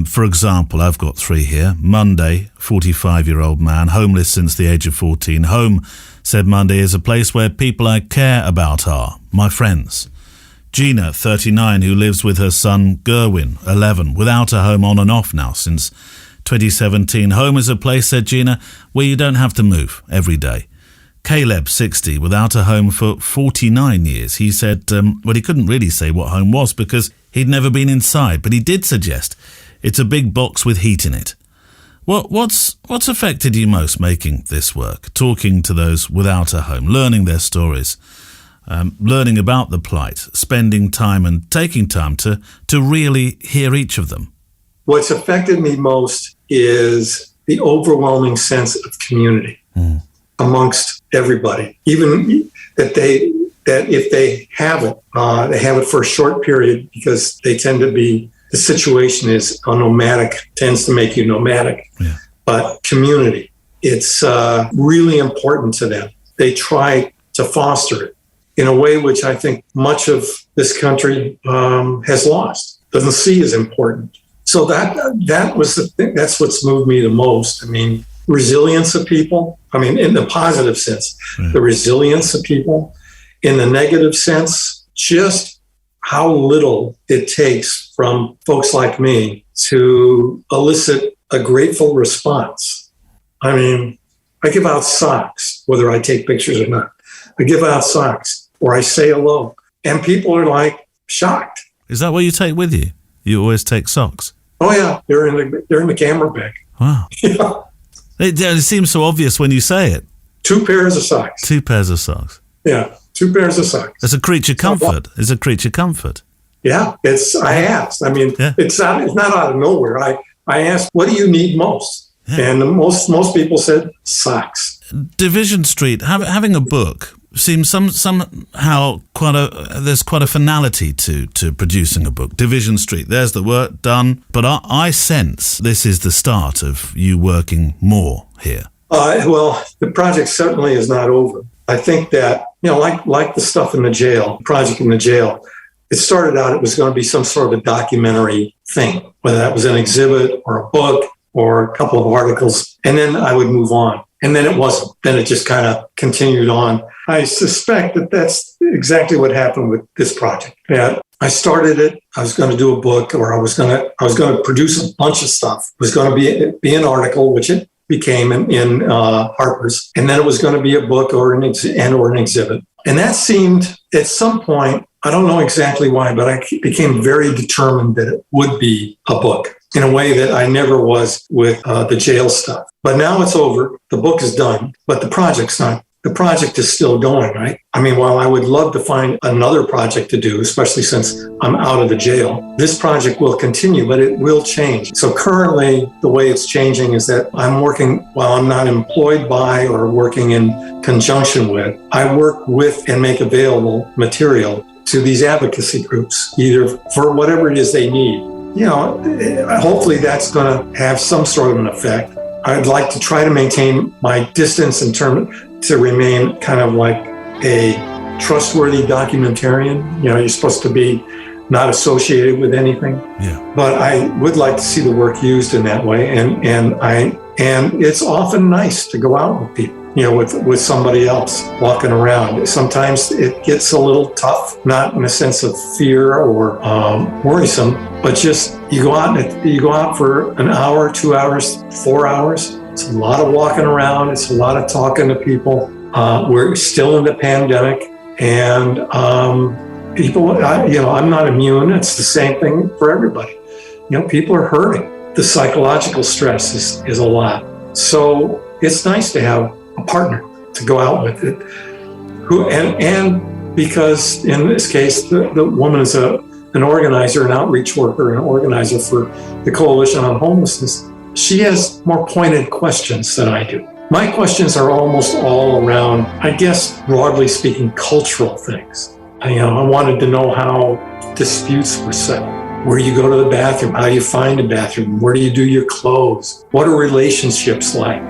For example, I've got 3 here. Monday, 45-year-old man, homeless since the age of 14. Home, said Monday, is a place where people I care about are, my friends. Gina, 39, who lives with her son Gerwin, 11, without a home on and off now since 2017. Home is a place, said Gina, where you don't have to move every day. Caleb, 60, without a home for 49 years. He said, he couldn't really say what home was because he'd never been inside, but he did suggest it's a big box with heat in it. What's affected you most making this work? Talking to those without a home, learning their stories, learning about the plight, spending time and taking time to really hear each of them. What's affected me most is the overwhelming sense of community amongst everybody. Even that if they have it for a short period, because they tend to be, the situation is tends to make you nomadic. Yeah. But community, it's really important to them. They try to foster it in a way which I think much of this country has lost, doesn't see as important. So that was the thing. That's what's moved me the most. I mean, resilience of people. I mean, in the positive sense, the resilience of people. In the negative sense, just how little it takes from folks like me to elicit a grateful response. I mean, I give out socks, whether I take pictures or not. I give out socks, or I say hello, and people are like shocked. Is that what you take with you? You always take socks? Oh yeah, they're in the camera bag. Wow. Yeah. It seems so obvious when you say it. 2 pairs of socks. 2 pairs of socks. Yeah, 2 pairs of socks. It's a creature comfort. It's a creature comfort. Yeah, I asked. I mean, it's not out of nowhere. I asked, what do you need most? Yeah. And most people said socks. Division Street, having a book seems somehow there's quite a finality to producing a book. Division Street, there's the work done, but I sense this is the start of you working more here. Well, the project certainly is not over. I think that, like the stuff in the jail, project in the jail, it started out, it was going to be some sort of a documentary thing, whether that was an exhibit or a book or a couple of articles, and then I would move on. And then it wasn't. Then it just kind of continued on. I suspect that that's exactly what happened with this project. Yeah, I started it. I was going to do a book, or I was going to produce a bunch of stuff. It was going to be an article, which it became in Harper's, and then it was going to be a book or an exhibit. And that seemed, at some point, I don't know exactly why, but I became very determined that it would be a book in a way that I never was with the jail stuff. But now it's over. The book is done, but the project's not. The project is still going, right? I mean, while I would love to find another project to do, especially since I'm out of the jail, this project will continue, but it will change. So currently, the way it's changing is that I'm working, while I'm not employed by or working in conjunction with, I work with and make available material to these advocacy groups, either for whatever it is they need. Hopefully that's going to have some sort of an effect. I'd like to try to maintain my distance to remain kind of like a trustworthy documentarian. You're supposed to be not associated with anything. Yeah. But I would like to see the work used in that way. And it's often nice to go out with people, with somebody else walking around. Sometimes it gets a little tough, not in a sense of fear or worrisome, but just you go out for an hour, 2 hours, 4 hours. It's a lot of walking around. It's a lot of talking to people. We're still in the pandemic, and people, I'm not immune. It's the same thing for everybody. People are hurting. The psychological stress is a lot. So it's nice to have a partner to go out with it. And because in this case, the woman is an organizer, an outreach worker, an organizer for the Coalition on Homelessness, she has more pointed questions than I do. My questions are almost all around, I guess, broadly speaking, cultural things. I wanted to know how disputes were settled. Where you go to the bathroom, how you find a bathroom, where do you do your clothes, what are relationships like?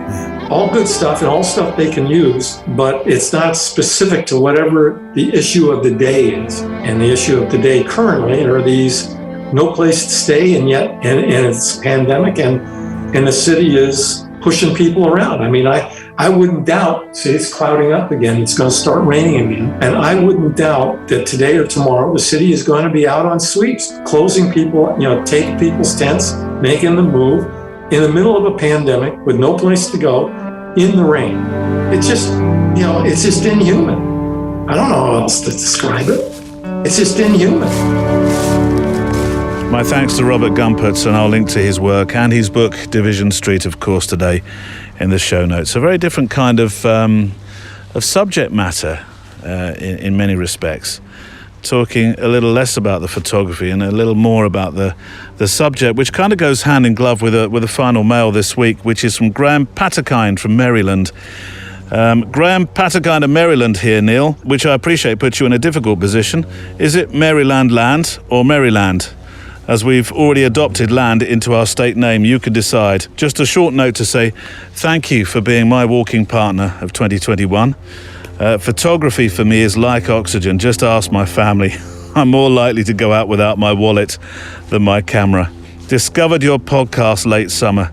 All good stuff and all stuff they can use, but it's not specific to whatever the issue of the day is. And the issue of the day currently are these no place to stay, and yet and it's a pandemic, and the city is pushing people around. I mean, I wouldn't doubt, see, it's clouding up again, it's going to start raining again, and I wouldn't doubt that today or tomorrow the city is going to be out on sweeps, closing people, taking people's tents, making them move in the middle of a pandemic with no place to go in the rain. It's just, it's just inhuman. I don't know how else to describe it. It's just inhuman. My thanks to Robert Gumpertz, and I'll link to his work and his book, Division Street, of course, today in the show notes. A very different kind of subject matter in many respects. Talking a little less about the photography and a little more about the subject, which kind of goes hand in glove with a final mail this week, which is from Graham Patterkind from Maryland. Graham Patterkind of Maryland here, Neil, which I appreciate puts you in a difficult position. Is it Maryland land or Maryland? As we've already adopted land into our state name, you can decide. Just a short note to say thank you for being my walking partner of 2021. Photography for me is like oxygen. Just ask my family. I'm more likely to go out without my wallet than my camera. Discovered your podcast late summer,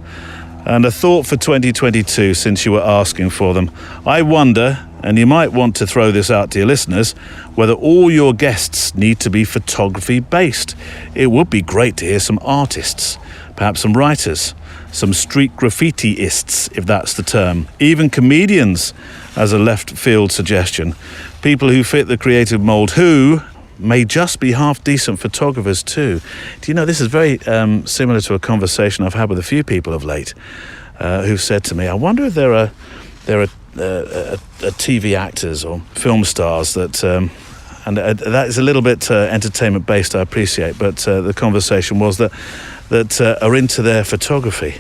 and a thought for 2022 since you were asking for them. I wonder, and you might want to throw this out to your listeners, whether all your guests need to be photography based. It would be great to hear some artists, perhaps some writers, some street graffiti-ists, if that's the term, even comedians as a left field suggestion, people who fit the creative mold who may just be half decent photographers too. Do you know, this is very similar to a conversation I've had with a few people of late who've said to me, I wonder if there are TV actors or film stars that, and that is a little bit entertainment based, I appreciate, but the conversation was that are into their photography.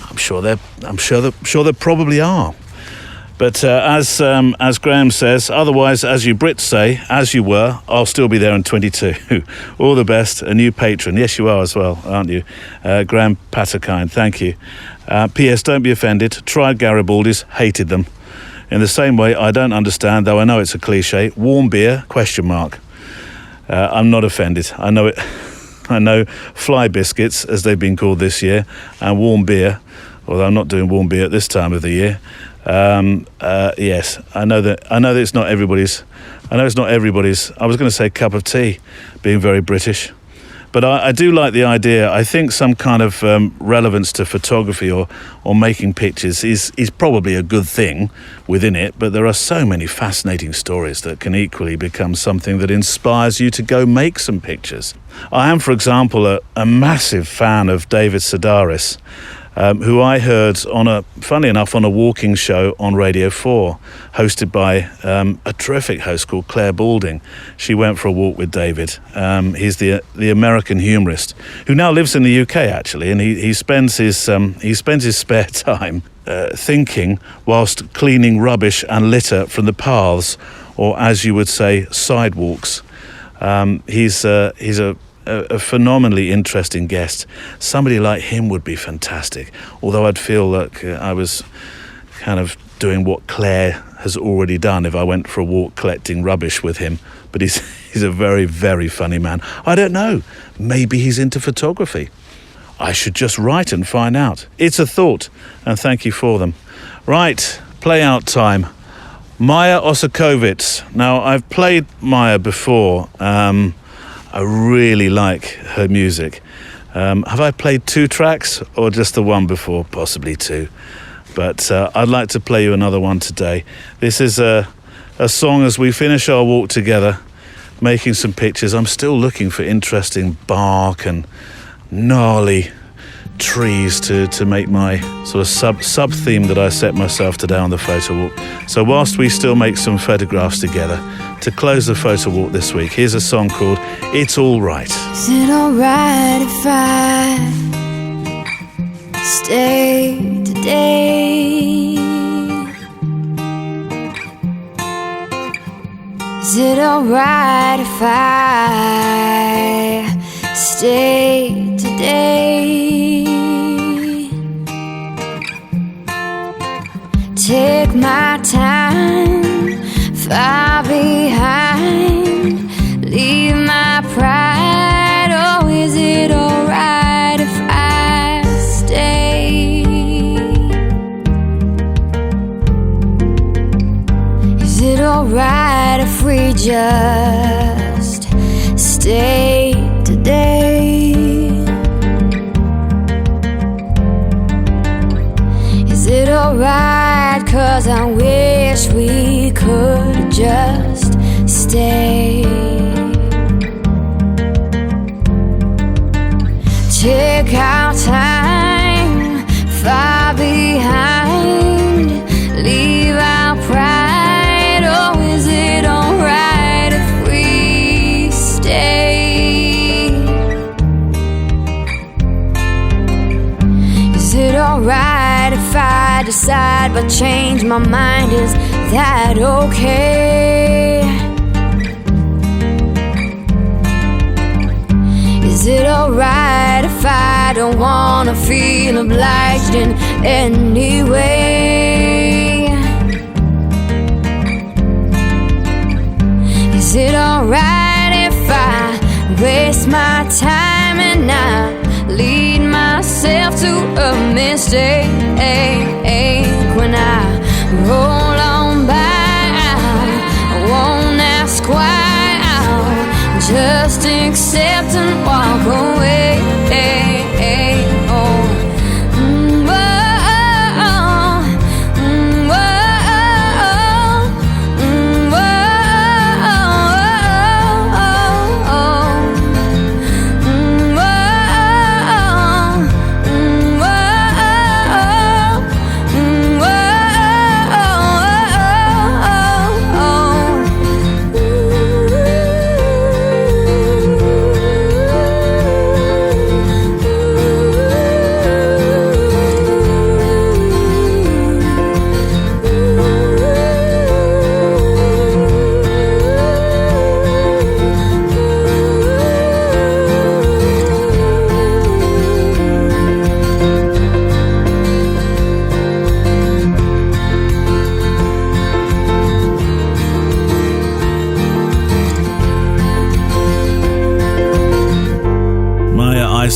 I'm sure there probably are. But as Graham says, otherwise, as you Brits say, as you were, I'll still be there in 22. All the best, a new patron. Yes, you are as well, aren't you? Graham Patterkind, thank you. P.S. Don't be offended. Tried Garibaldi's, hated them. In the same way, I don't understand, though I know it's a cliche, warm beer, ? I'm not offended. I know it. I know fly biscuits, as they've been called this year, and warm beer, although I'm not doing warm beer at this time of the year. Yes, I know that it's not everybody's. I know it's not everybody's. I was going to say cup of tea, being very British, but I do like the idea. I think some kind of relevance to photography or making pictures is probably a good thing within it. But there are so many fascinating stories that can equally become something that inspires you to go make some pictures. I am, for example, a massive fan of David Sedaris. Who I heard funnily enough, on a walking show on Radio 4, hosted by a terrific host called Claire Balding. She went for a walk with David. He's the American humorist who now lives in the UK, actually, and he spends his spare time thinking whilst cleaning rubbish and litter from the paths, or as you would say, sidewalks. He's a phenomenally interesting guest. Somebody like him would be fantastic, although I'd feel like I was kind of doing what Claire has already done if I went for a walk collecting rubbish with him. But he's a very, very funny man. I don't know, maybe he's into photography. I should just write and find out. It's a thought, and thank you for them. Right, play out time. Maya Osakovitz. Now, I've played Maya before. I really like her music. Have I played 2 tracks or just the one before? Possibly 2. But I'd like to play you another one today. This is a song as we finish our walk together, making some pictures. I'm still looking for interesting bark and gnarly trees to make my sort of sub theme that I set myself today on the photo walk. So whilst we still make some photographs together, to close the photo walk this week, here's a song called It's All Right. Is it alright if I stay today? Is it alright if I stay today? Take my time, far behind, leave my pride. Oh, is it alright if I stay? Is it alright if we just stay today? Is it alright? 'Cause I wish we could just stay. Take our time, far behind, leave our pride. Oh, is it alright if we stay? Is it alright if I decide but change my mind? Is that okay? Is it alright if I don't wanna feel obliged in any way? Is it alright if I waste my time and I lead myself to a mistake? When I roll on by, I won't ask why, I'll just accept and walk away.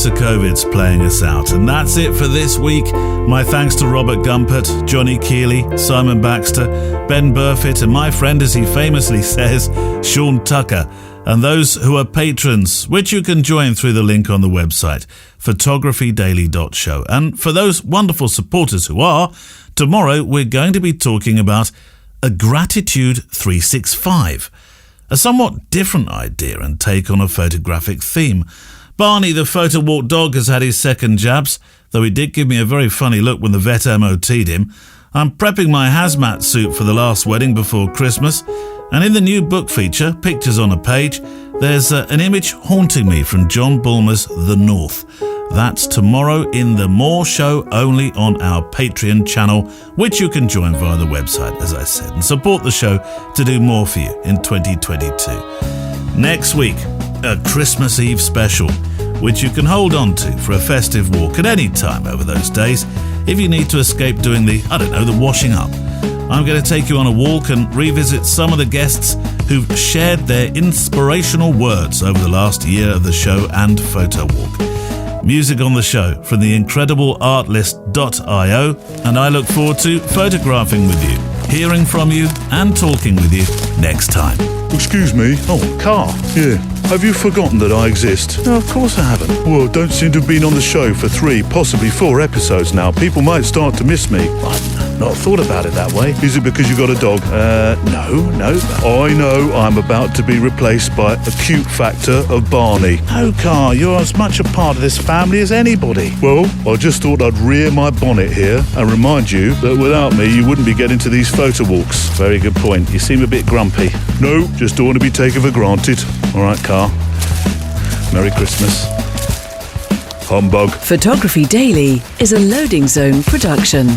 COVID's playing us out. And that's it for this week. My thanks to Robert Gumpert, Johnny Keeley, Simon Baxter, Ben Burfitt, and my friend, as he famously says, Sean Tucker, and those who are patrons, which you can join through the link on the website, photographydaily.show. And for those wonderful supporters who are, tomorrow we're going to be talking about a Gratitude 365, a somewhat different idea and take on a photographic theme. Barney, the Photowalk dog, has had his second jabs, though he did give me a very funny look when the vet MOT'd him. I'm prepping my hazmat suit for the last wedding before Christmas, and in the new book feature, Pictures on a Page, there's an image haunting me from John Bulmer's The North. That's tomorrow in the More Show, only on our Patreon channel, which you can join via the website, as I said, and support the show to do more for you in 2022. Next week, a Christmas Eve special, which you can hold on to for a festive walk at any time over those days if you need to escape doing the washing up. I'm going to take you on a walk and revisit some of the guests who've shared their inspirational words over the last year of the show and Photowalk. Music on the show from the incredible artlist.io, and I look forward to photographing with you, hearing from you and talking with you next time. Excuse me. Oh, Carl. Yeah. Have you forgotten that I exist? No, of course I haven't. Well, don't seem to have been on the show for 3, possibly 4 episodes now. People might start to miss me. I've not thought about it that way. Is it because you got a dog? No. I know I'm about to be replaced by a cute factor of Barney. No, Carl, you're as much a part of this family as anybody. Well, I just thought I'd rear my bonnet here and remind you that without me, you wouldn't be getting to these photo walks. Very good point. You seem a bit grumpy. No, just don't want to be taken for granted. All right, Carl. Merry Christmas. Humbug. Photography Daily is a Loading Zone production.